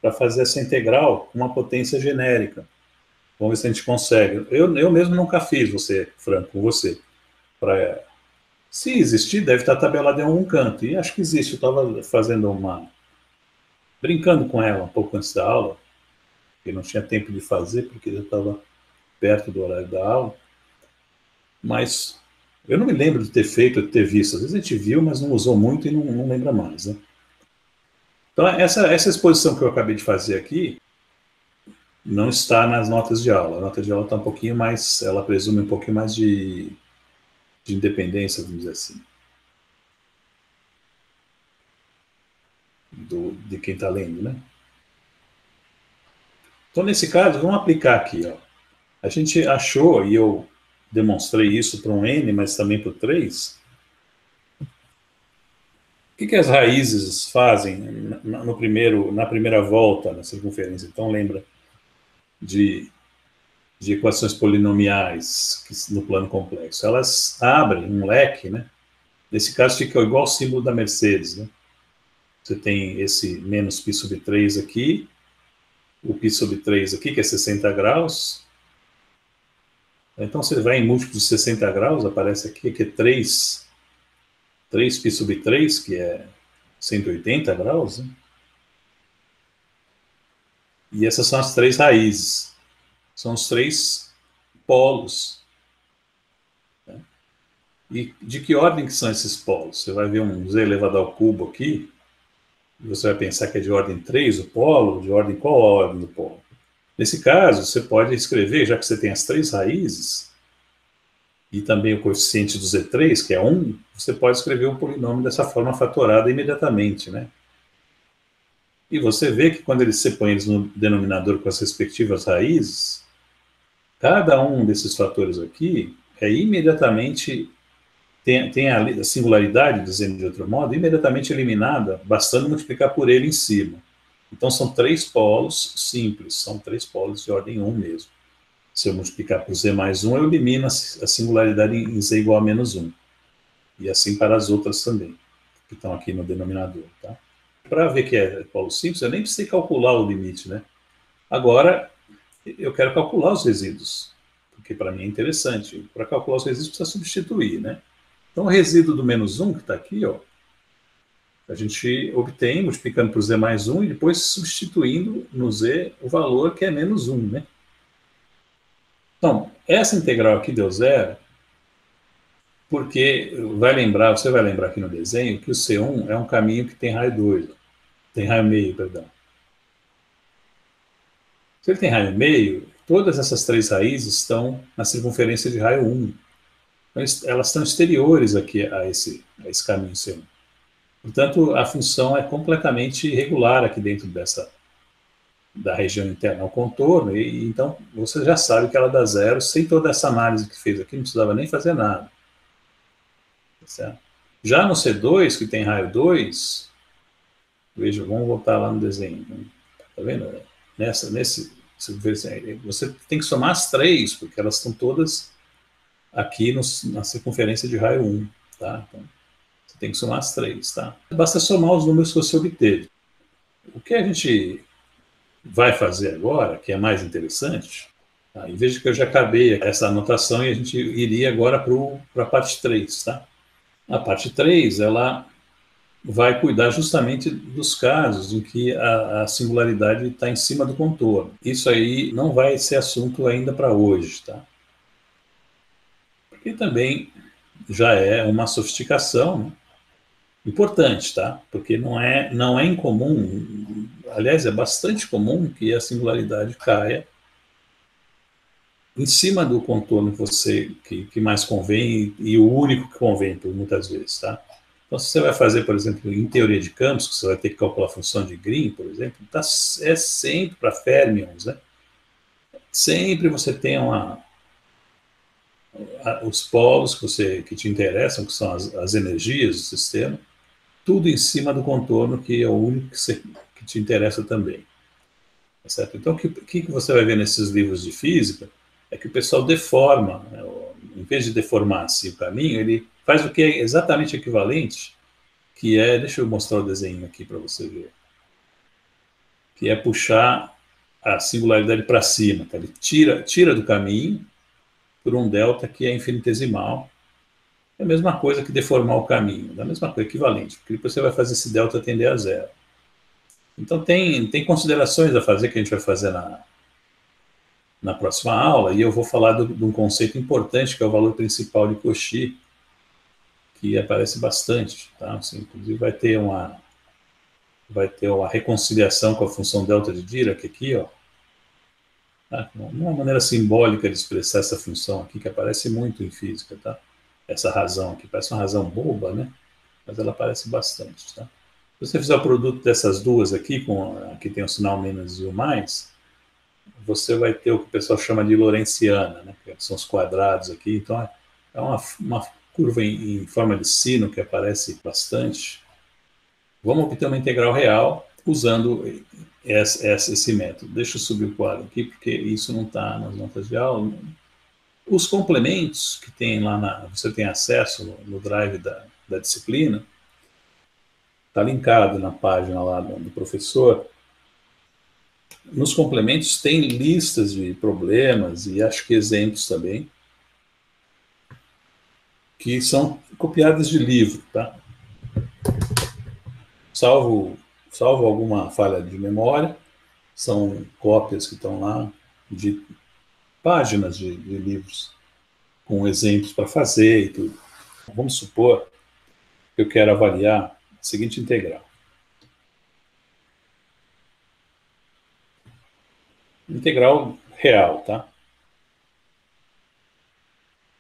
para fazer essa integral com uma potência genérica. Vamos ver se a gente consegue. Eu mesmo nunca fiz, Franco, com você, para Se existir, deve estar tabelado em algum canto. E acho que existe. Eu estava fazendo brincando com ela um pouco antes da aula, porque não tinha tempo de fazer, porque já estava perto do horário da aula. Mas eu não me lembro de ter feito, de ter visto. Às vezes a gente viu, mas não usou muito e não lembra mais, né? Então, essa exposição que eu acabei de fazer aqui não está nas notas de aula. A nota de aula está um pouquinho mais, ela presume um pouquinho mais de independência, vamos dizer assim, de quem está lendo, né? Então, nesse caso, vamos aplicar aqui, ó. A gente achou, e eu demonstrei isso para um N, mas também para o 3. O que as raízes fazem na primeira volta na circunferência? Então, lembra de equações polinomiais no plano complexo. Elas abrem um leque, né? Nesse caso, fica igual o símbolo da Mercedes, né? Você tem esse menos π sobre 3 aqui, o π sobre 3 aqui, que é 60 graus. Então, você vai em múltiplos de 60 graus, aparece aqui, que é 3π sobre 3, que é 180 graus, né? E essas são as 3 raízes. São os 3 polos. Né? E de que ordem que são esses polos? Você vai ver um z elevado ao cubo aqui, e você vai pensar que é de ordem 3 o polo, de ordem qual a ordem do polo? Nesse caso, você pode escrever, já que você tem as 3 raízes, e também o coeficiente do Z3, que é 1, você pode escrever um polinômio dessa forma fatorada imediatamente, né? E você vê que quando você põe eles no denominador com as respectivas raízes, cada um desses fatores aqui é imediatamente, tem a singularidade, dizendo de outro modo, imediatamente eliminada, bastando multiplicar por ele em cima. Então são 3 polos simples, são 3 polos de ordem 1 mesmo. Se eu multiplicar por z mais 1, eu elimino a singularidade em z igual a menos 1. E assim para as outras também, que estão aqui no denominador. Tá? Para ver que é polo simples, eu nem precisei calcular o limite, né? Agora, eu quero calcular os resíduos, porque para mim é interessante. Para calcular os resíduos, precisa substituir, né? Então, o resíduo do menos 1, que está aqui, ó, a gente obtém multiplicando por z mais 1 e depois substituindo no z o valor que é menos 1, né? Então, essa integral aqui deu zero, porque você vai lembrar aqui no desenho que o C1 é um caminho que tem raio 2, tem raio meio, perdão. Se ele tem raio meio, todas essas 3 raízes estão na circunferência de raio 1. Então, elas estão exteriores aqui a esse caminho C1. Portanto, a função é completamente irregular aqui dentro da região interna ao contorno, e então você já sabe que ela dá zero, sem toda essa análise que fez aqui, não precisava nem fazer nada. Certo? Já no C2, que tem raio 2, veja, vamos voltar lá no desenho. Tá vendo? Você tem que somar as 3, porque elas estão todas aqui na circunferência de raio 1. Tá? Então, você tem que somar as 3. Tá? Basta somar os números que você obteve. O que a gente vai fazer agora, que é mais interessante, tá? E veja que eu já acabei essa anotação e a gente iria agora para a parte 3. Tá? A parte 3, ela vai cuidar justamente dos casos em que a singularidade está em cima do contorno. Isso aí não vai ser assunto ainda para hoje, tá? Porque também já é uma sofisticação, né? Importante, tá? Porque não é incomum, aliás, é bastante comum que a singularidade caia em cima do contorno que mais convém e o único que convém, por muitas vezes, tá? Então, se você vai fazer, por exemplo, em teoria de campos, que você vai ter que calcular a função de Green, por exemplo, é sempre para fermions, né? Sempre você tem os polos que te interessam, que são as energias do sistema, tudo em cima do contorno, que é o único que te interessa também. Tá certo? Então, o que você vai ver nesses livros de física é que o pessoal deforma, né? Em vez de deformar assim, o caminho, ele faz o que é exatamente equivalente, que é, deixa eu mostrar o desenho aqui para você ver, que é puxar a singularidade para cima. Tá? Ele tira do caminho por um delta que é infinitesimal, É a mesma coisa que deformar o caminho, é a mesma coisa, equivalente, porque depois você vai fazer esse delta tender a zero. Então tem considerações a fazer que a gente vai fazer na próxima aula, e eu vou falar de um conceito importante, que é o valor principal de Cauchy, que aparece bastante, tá? Assim, inclusive vai ter uma reconciliação com a função delta de Dirac aqui, ó, tá? Uma maneira simbólica de expressar essa função aqui, que aparece muito em física, tá? Essa razão aqui, parece uma razão boba, né? Mas ela aparece bastante, tá? Se você fizer o produto dessas duas aqui, aqui tem o sinal menos e o mais, você vai ter o que o pessoal chama de Lorentziana, né? Que são os quadrados aqui, então é uma curva em forma de sino que aparece bastante. Vamos obter uma integral real usando esse método. Deixa eu subir o quadro aqui, porque isso não está nas notas de aula. Os complementos que tem lá, você tem acesso no drive da disciplina, está linkado na página lá do professor. Nos complementos tem listas de problemas e acho que exemplos também, que são copiadas de livro, tá? Salvo alguma falha de memória, são cópias que estão lá de páginas de livros com exemplos para fazer e tudo. Vamos supor que eu quero avaliar a seguinte integral. Integral real, tá?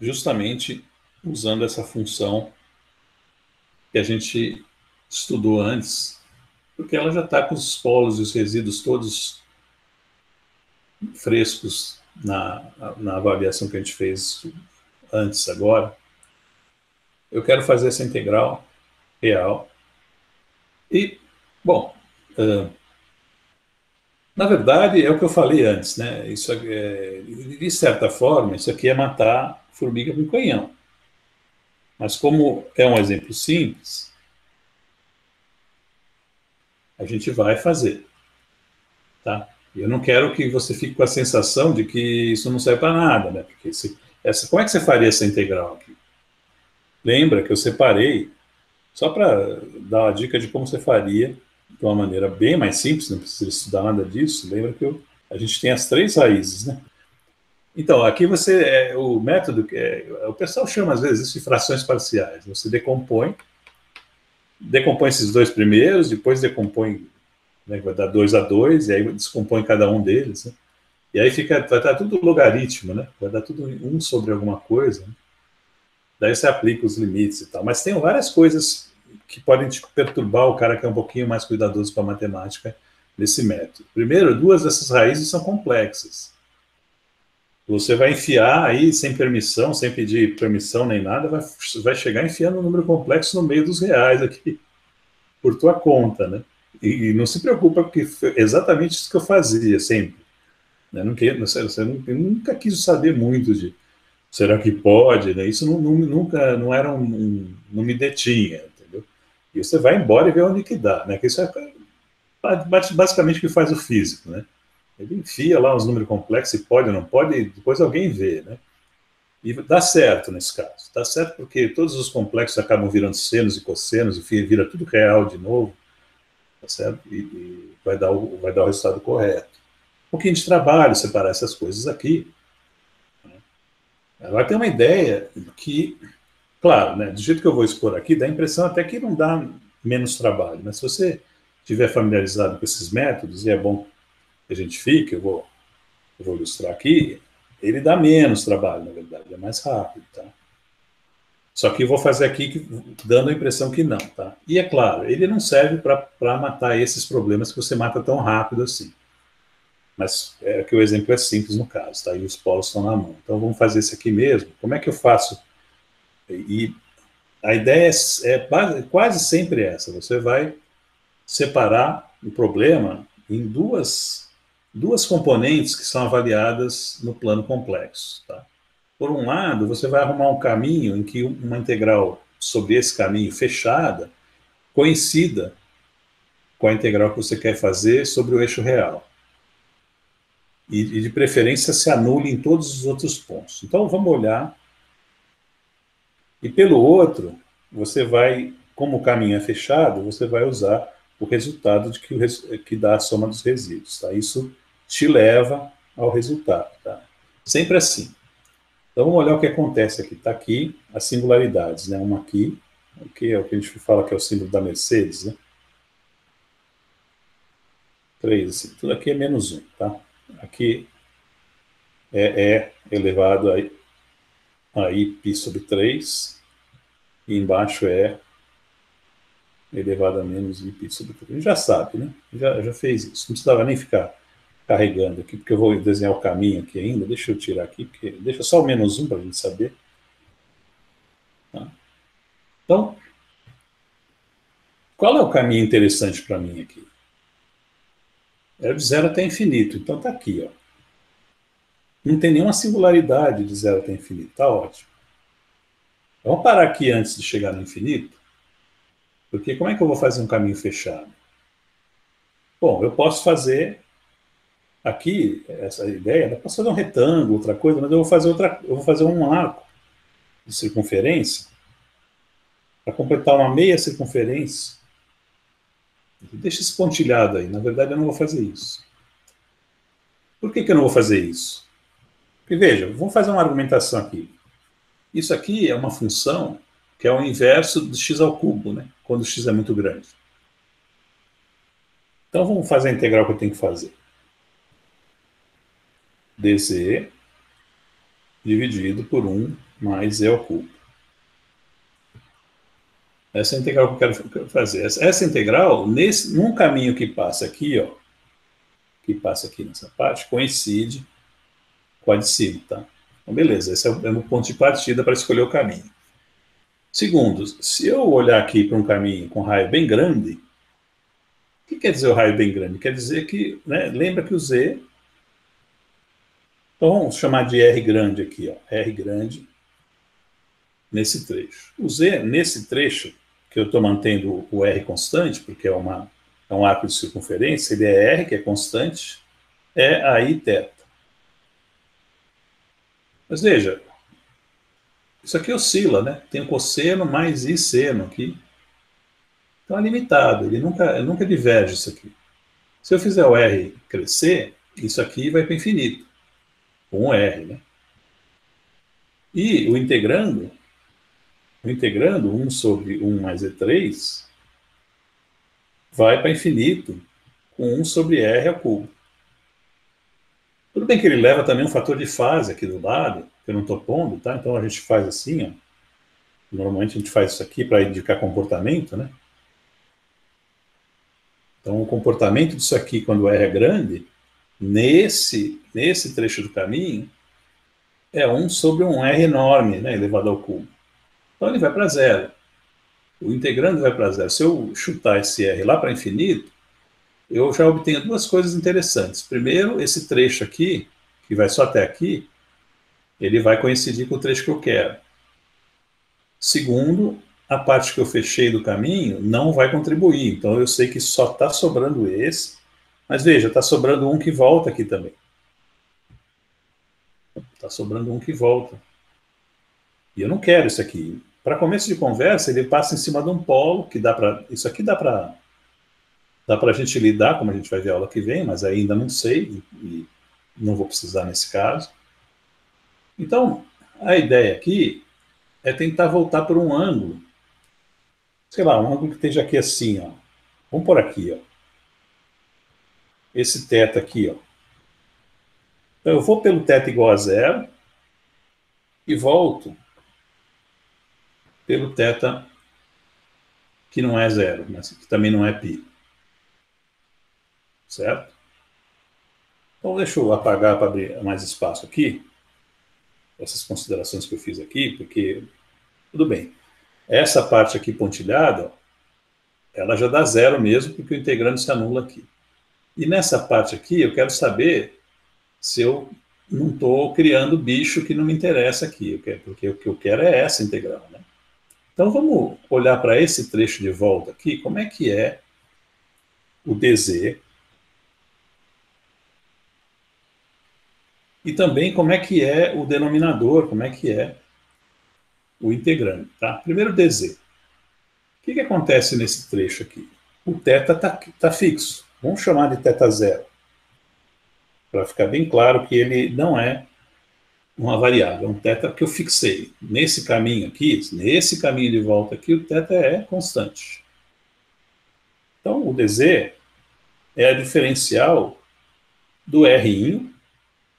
Justamente usando essa função que a gente estudou antes, porque ela já está com os polos e os resíduos todos frescos na avaliação que a gente fez antes, agora. Eu quero fazer essa integral real. E, bom, na verdade, é o que eu falei antes, né? Isso de certa forma, isso aqui é matar formiga com canhão. Mas como é um exemplo simples, a gente vai fazer, tá? Eu não quero que você fique com a sensação de que isso não serve para nada, né? Porque como é que você faria essa integral aqui? Lembra que eu separei, só para dar uma dica de como você faria, de uma maneira bem mais simples, não precisa estudar nada disso. Lembra que a gente tem as três raízes, né? Então, aqui o método, o pessoal chama às vezes de frações parciais. Você decompõe esses dois primeiros, depois decompõe, né, vai dar 2 a 2, e aí descompõe cada um deles, né? E aí vai dar tudo logaritmo, né? Vai dar tudo 1 sobre alguma coisa, né? Daí você aplica os limites e tal. Mas tem várias coisas que podem te perturbar o cara que é um pouquinho mais cuidadoso com a matemática nesse método. Primeiro, duas dessas raízes são complexas. Você vai enfiar aí sem permissão, sem pedir permissão nem nada, vai chegar enfiando um número complexo no meio dos reais aqui, por tua conta, né? E não se preocupa, porque foi exatamente isso que eu fazia sempre. Né? Você nunca quis saber muito de será que pode, né? Isso nunca não era não me detinha, entendeu? E você vai embora e vê onde que dá, né? Que isso é basicamente o que faz o físico, né? Ele enfia lá uns números complexos, se pode ou não pode, depois alguém vê, né? E dá certo nesse caso. Dá certo porque todos os complexos acabam virando senos e cossenos, e vira tudo real de novo, tá certo? E vai dar o resultado correto. Um pouquinho de trabalho separar essas coisas aqui. Agora tem uma ideia que, claro, né, do jeito que eu vou expor aqui, dá a impressão até que não dá menos trabalho, mas se você estiver familiarizado com esses métodos, e é bom que a gente fique, eu vou ilustrar aqui, ele dá menos trabalho, na verdade, é mais rápido, tá? Só que eu vou fazer aqui dando a impressão que não, tá? E é claro, ele não serve para matar esses problemas que você mata tão rápido assim. Mas é que o exemplo é simples no caso, tá? E os polos estão na mão. Então vamos fazer isso aqui mesmo. Como é que eu faço? E a ideia é quase sempre essa. Você vai separar o problema em duas componentes que são avaliadas no plano complexo, tá? Por um lado, você vai arrumar um caminho em que uma integral sobre esse caminho fechada coincida com a integral que você quer fazer sobre o eixo real. E de preferência se anule em todos os outros pontos. Então vamos olhar E pelo outro, você vai, como o caminho é fechado, você vai usar o resultado que dá a soma dos resíduos. Tá? Isso te leva ao resultado. Tá? Sempre assim. Então vamos olhar o que acontece aqui. Está aqui as singularidades, né? Uma aqui, que é o que a gente fala que é o símbolo da Mercedes, né? 3, assim. Tudo aqui é menos 1, tá? Aqui é elevado a π sobre 3, e embaixo é elevado a menos π sobre 3. A gente já sabe, né? Já fez isso. Não precisava nem ficar carregando aqui, porque eu vou desenhar o caminho aqui ainda. Deixa eu tirar aqui, porque deixa só o menos 1 para a gente saber. Tá? Então, qual é o caminho interessante para mim aqui? É de 0 até infinito. Então está aqui, ó. Não tem nenhuma singularidade de 0 até infinito. Está ótimo. Vamos parar aqui antes de chegar no infinito, porque como é que eu vou fazer um caminho fechado? Bom, eu posso fazer aqui, essa ideia, eu posso fazer um retângulo, outra coisa, mas eu vou fazer um arco de circunferência para completar uma meia circunferência. Deixa esse pontilhado aí. Na verdade, eu não vou fazer isso. Por que eu não vou fazer isso? Porque, veja, vamos fazer uma argumentação aqui. Isso aqui é uma função que é o inverso de x ao cubo, né? Quando x é muito grande. Então, vamos fazer a integral que eu tenho que fazer. dz dividido por 1 mais e ao cubo. Essa é a integral que eu quero fazer. Essa integral, num caminho que passa aqui, ó, que passa aqui nessa parte, coincide com a de cima, tá? Então, beleza, esse é o meu ponto de partida para escolher o caminho. Segundo, se eu olhar aqui para um caminho com raio bem grande, o que quer dizer o raio bem grande? Quer dizer que, né, lembra que o z... Então, vamos chamar de R grande aqui, ó, R grande, nesse trecho. O z, nesse trecho, que eu estou mantendo o R constante, porque é um arco de circunferência, ele é R, que é constante, é aí θ. Mas veja, isso aqui oscila, né? Tem o cosseno mais I seno aqui. Então é limitado, ele nunca diverge isso aqui. Se eu fizer o R crescer, isso aqui vai para o infinito, com um R, né? E o integrando 1 sobre 1 mais E3, vai para infinito com 1 sobre R ao cubo. Tudo bem que ele leva também um fator de fase aqui do lado, que eu não estou pondo, tá? Então a gente faz assim, ó. Normalmente a gente faz isso aqui para indicar comportamento, né? Então o comportamento disso aqui, quando o R é grande, nesse trecho do caminho, é 1 sobre um R enorme, né, elevado ao cubo. Então ele vai para zero. O integrando vai para zero. Se eu chutar esse R lá para infinito, eu já obtenho duas coisas interessantes. Primeiro, esse trecho aqui, que vai só até aqui, ele vai coincidir com o trecho que eu quero. Segundo, a parte que eu fechei do caminho não vai contribuir. Então eu sei que só está sobrando esse, mas veja, está sobrando um que volta aqui também. Está sobrando um que volta. E eu não quero isso aqui. Para começo de conversa, ele passa em cima de um polo, que dá para... Isso aqui dá para a gente lidar, como a gente vai ver a aula que vem, mas ainda não sei, e não vou precisar nesse caso. Então, a ideia aqui é tentar voltar por um ângulo, sei lá, um ângulo que esteja aqui assim, ó. Vamos por aqui, ó. Esse θ aqui, ó. Então, eu vou pelo θ igual a zero e volto pelo θ que não é zero, mas que também não é π. Certo? Então, deixa eu apagar para abrir mais espaço aqui, essas considerações que eu fiz aqui, porque, tudo bem, essa parte aqui pontilhada, ela já dá zero mesmo, porque o integrando se anula aqui. E nessa parte aqui, eu quero saber se eu não estou criando bicho que não me interessa aqui, porque o que eu quero é essa integral, né? Então, vamos olhar para esse trecho de volta aqui, como é que é o dz, e também como é que é o denominador, como é que é o integrando, tá? Primeiro dz. O que acontece nesse trecho aqui? O θ tá fixo. Vamos chamar de θ zero, para ficar bem claro que ele não é uma variável, é um θ que eu fixei. Nesse caminho aqui, nesse caminho de volta aqui, o θ é constante. Então, o dz é a diferencial do r',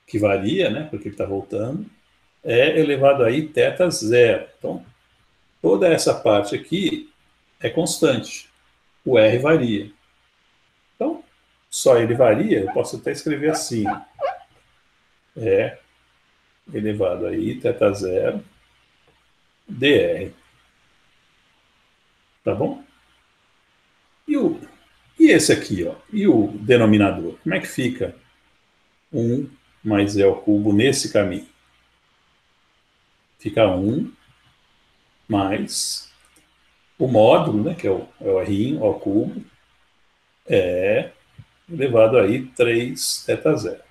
que varia, né, porque ele está voltando, é elevado aí θ zero. Então, toda essa parte aqui é constante. O r varia. Então, só ele varia, eu posso até escrever assim. É elevado aí θ zero dr. Tá bom? E esse aqui, ó? E o denominador? Como é que fica 1 mais e ao cubo nesse caminho? Fica 1 mais o módulo, né, que é o r ao cubo, é elevado aí 3 θ zero.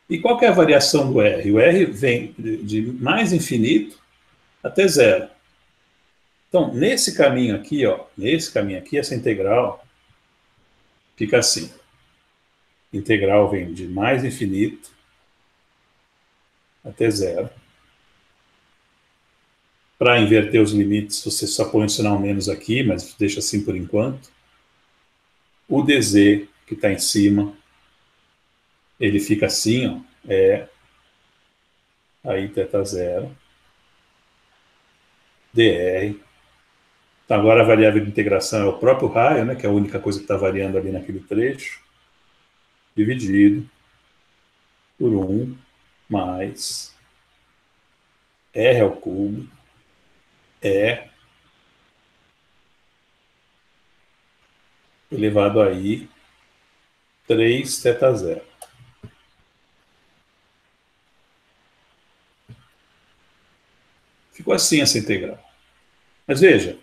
E qual que é a variação do R? O R vem de mais infinito até zero. Então, nesse caminho aqui, ó, essa integral fica assim. Integral vem de mais infinito até zero. Para inverter os limites, você só põe o sinal menos aqui, mas deixa assim por enquanto. O dz, que está em cima, ele fica assim, ó, aí θ zero, dr. Então, agora a variável de integração é o próprio raio, né, que é a única coisa que está variando ali naquele trecho, dividido por 1 mais r ao cubo elevado aí 3 θ zero. Ficou assim essa integral. Mas veja,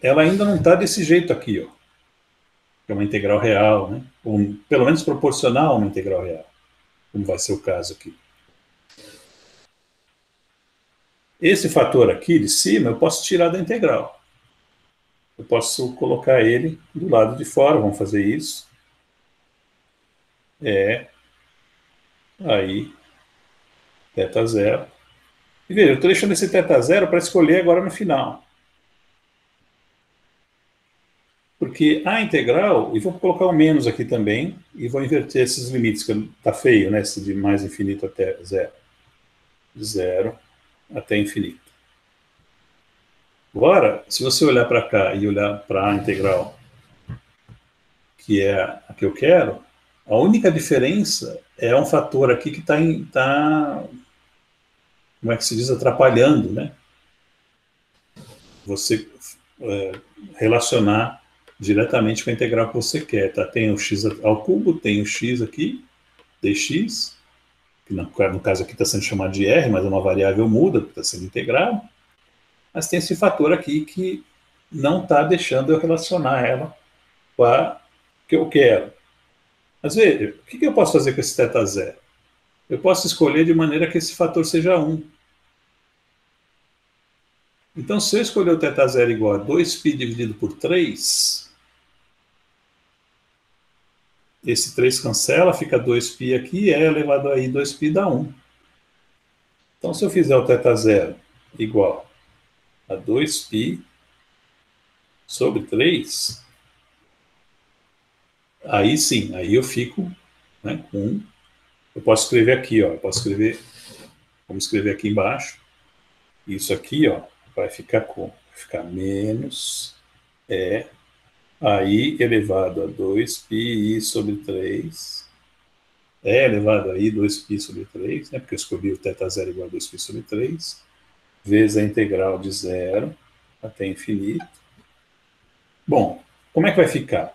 ela ainda não está desse jeito aqui, ó. É uma integral real, né? Ou pelo menos proporcional a uma integral real, como vai ser o caso aqui. Esse fator aqui de cima eu posso tirar da integral. Eu posso colocar ele do lado de fora, vamos fazer isso. Aí, θ zero. E veja, eu estou deixando esse θ zero para escolher agora no final. Porque a integral, e vou colocar o menos aqui também, e vou inverter esses limites, que está feio, né? Esse de mais infinito até zero. Zero até infinito. Agora, se você olhar para cá e olhar para a integral, que é a que eu quero, a única diferença é um fator aqui que está, como é que se diz, atrapalhando, né? Você relacionar diretamente com a integral que você quer, tá? Tem o x ao cubo, tem o x aqui, dx, que no caso aqui está sendo chamado de r, mas é uma variável muda, porque está sendo integrado, mas tem esse fator aqui que não está deixando eu relacionar ela com a que eu quero. Mas veja, o que eu posso fazer com esse θ zero? Eu posso escolher de maneira que esse fator seja 1. Então, se eu escolher o θ zero igual a 2π dividido por 3, esse 3 cancela, fica 2π aqui, elevado aí 2π dá 1. Então, se eu fizer o θ zero igual a 2π sobre 3, aí sim, aí eu fico, né, com... Eu posso escrever aqui, ó, vamos escrever aqui embaixo, isso aqui, ó, vai ficar com, menos aí elevado a 2π sobre 3, elevado aí 2π sobre 3, né, porque eu escolhi o θ zero igual a 2π sobre 3, vezes a integral de 0 até infinito. Bom, como é que vai ficar?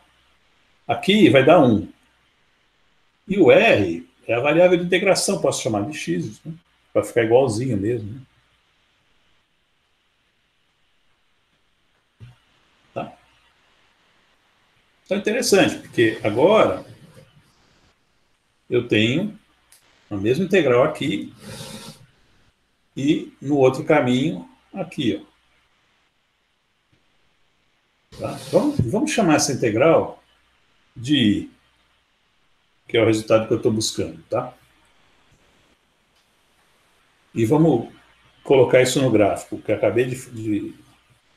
Aqui vai dar 1. E o r é a variável de integração, posso chamar de x, né? Vai ficar igualzinho mesmo. Né? Tá? Então é interessante, porque agora eu tenho A mesma integral aqui e no outro caminho aqui, ó. Tá? Vamos chamar essa integral de I, que é o resultado que eu estou buscando, tá? E vamos colocar isso no gráfico, que eu acabei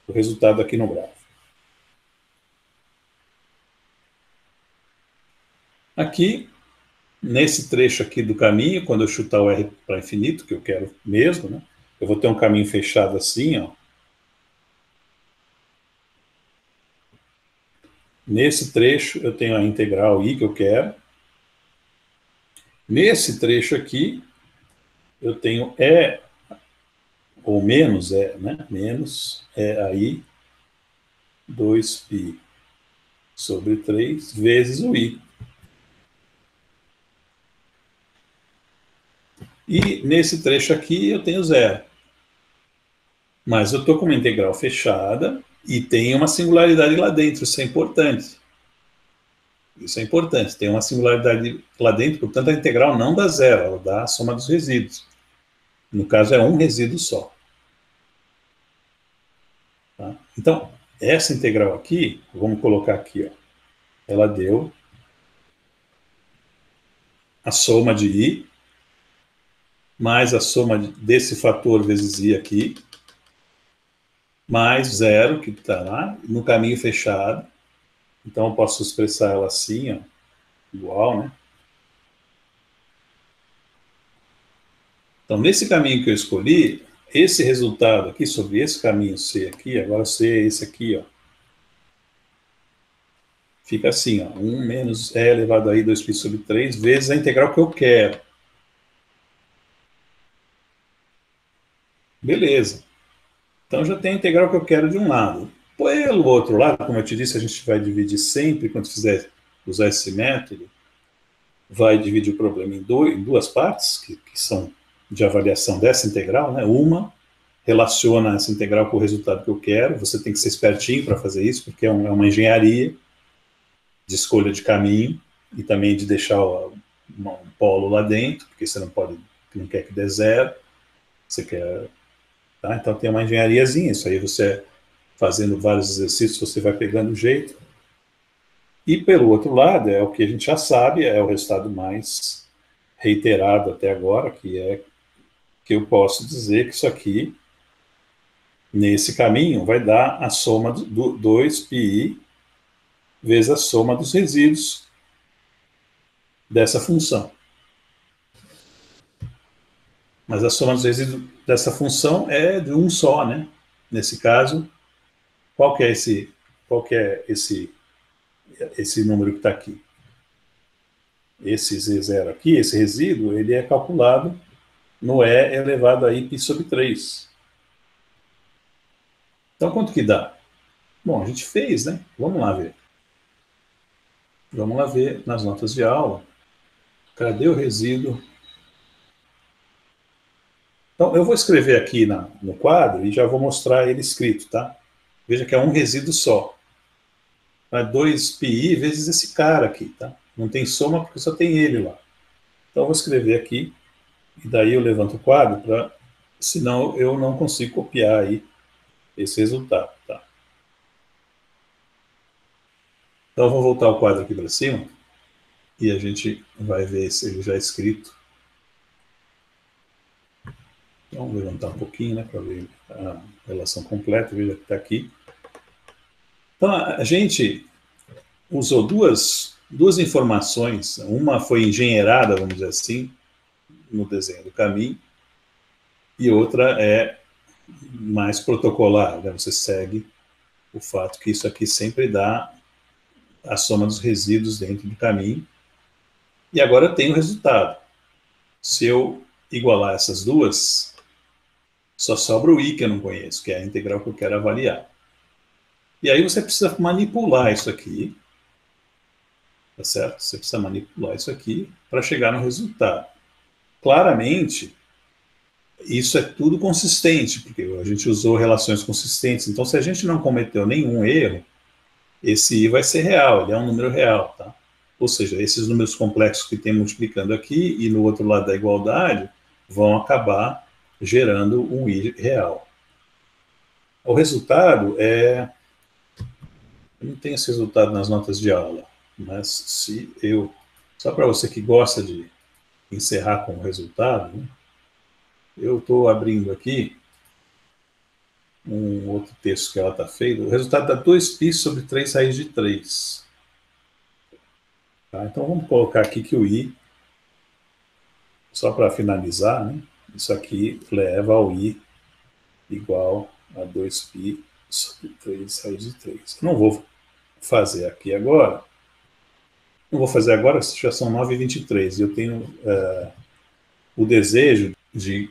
o resultado aqui no gráfico. Aqui, nesse trecho aqui do caminho, quando eu chutar o R para infinito, que eu quero mesmo, né? Eu vou ter um caminho fechado assim, ó. Nesse trecho, eu tenho a integral I que eu quero. Nesse trecho aqui, eu tenho E, ou menos E, né? Menos E aí, 2π sobre 3 vezes o I. E nesse trecho aqui, eu tenho zero. Mas eu estou com uma integral fechada e tem uma singularidade lá dentro, isso é importante. Isso é importante, tem uma singularidade lá dentro, portanto a integral não dá zero, ela dá a soma dos resíduos. No caso é um resíduo só. Tá? Então, essa integral aqui, vamos colocar aqui, ó, ela deu a soma de I, mais a soma desse fator vezes I aqui, mais zero, que está lá, no caminho fechado. Então eu posso expressar ela assim, ó, igual, né? Então, nesse caminho que eu escolhi, esse resultado aqui, sobre esse caminho C aqui, agora C é esse aqui, ó. Fica assim, ó, 1 menos E elevado a I 2π sobre 3 vezes a integral que eu quero. Beleza. Então, já tem a integral que eu quero de um lado. Pelo outro lado, como eu te disse, a gente vai dividir sempre, quando fizer usar esse método, vai dividir o problema em duas partes, que são de avaliação dessa integral, né? Uma relaciona essa integral com o resultado que eu quero, você tem que ser espertinho para fazer isso, porque é uma engenharia de escolha de caminho e também de deixar um polo lá dentro, porque você não quer que dê zero, você quer... Tá? Então tem uma engenhariazinha, isso aí você fazendo vários exercícios, você vai pegando o jeito. E pelo outro lado, é o que a gente já sabe, é o resultado mais reiterado até agora, que é que eu posso dizer que isso aqui, nesse caminho, vai dar a soma do 2πi vezes a soma dos resíduos dessa função. Mas a soma dos resíduos dessa função é de um só, né? Nesse caso, qual que é esse número que está aqui? Esse Z0 aqui, esse resíduo, ele é calculado no E elevado a I π sobre 3. Então, quanto que dá? Bom, a gente fez, né? Vamos lá ver. Vamos lá ver nas notas de aula. Cadê o resíduo? Então, eu vou escrever aqui no quadro e já vou mostrar ele escrito, tá? Veja que é um resíduo só. É 2πi vezes esse cara aqui, tá? Não tem soma porque só tem ele lá. Então, eu vou escrever aqui e daí eu levanto o quadro, senão eu não consigo copiar aí esse resultado, tá? Então, eu vou voltar o quadro aqui para cima e a gente vai ver se ele já é escrito. Vamos levantar um pouquinho, né, para ver a relação completa, veja que está aqui. Então, a gente usou duas informações, uma foi engenheirada, vamos dizer assim, no desenho do caminho, e outra é mais protocolar, né? Você segue o fato que isso aqui sempre dá a soma dos resíduos dentro do caminho, e agora tem o resultado. Se eu igualar essas duas, só sobra o I que eu não conheço, que é a integral que eu quero avaliar. E aí você precisa manipular isso aqui, tá certo? Você precisa manipular isso aqui para chegar no resultado. Claramente, isso é tudo consistente, porque a gente usou relações consistentes. Então, se a gente não cometeu nenhum erro, esse I vai ser real, ele é um número real, tá? Ou seja, esses números complexos que tem multiplicando aqui e no outro lado da igualdade vão acabar gerando um i real. O resultado é... Eu não tenho esse resultado nas notas de aula, mas se eu... Só para você que gosta de encerrar com o resultado, né, eu estou abrindo aqui um outro texto que ela está feito. O resultado dá 2π sobre 3 raiz de 3. Tá? Então vamos colocar aqui que o i, só para finalizar, né, isso aqui leva ao i igual a 2π sobre 3 raiz de 3. Não vou fazer aqui agora. Não vou fazer agora, já são 9h23. E eu tenho o desejo de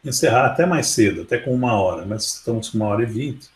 encerrar até mais cedo, até com 1 hora, mas estamos com 1h20.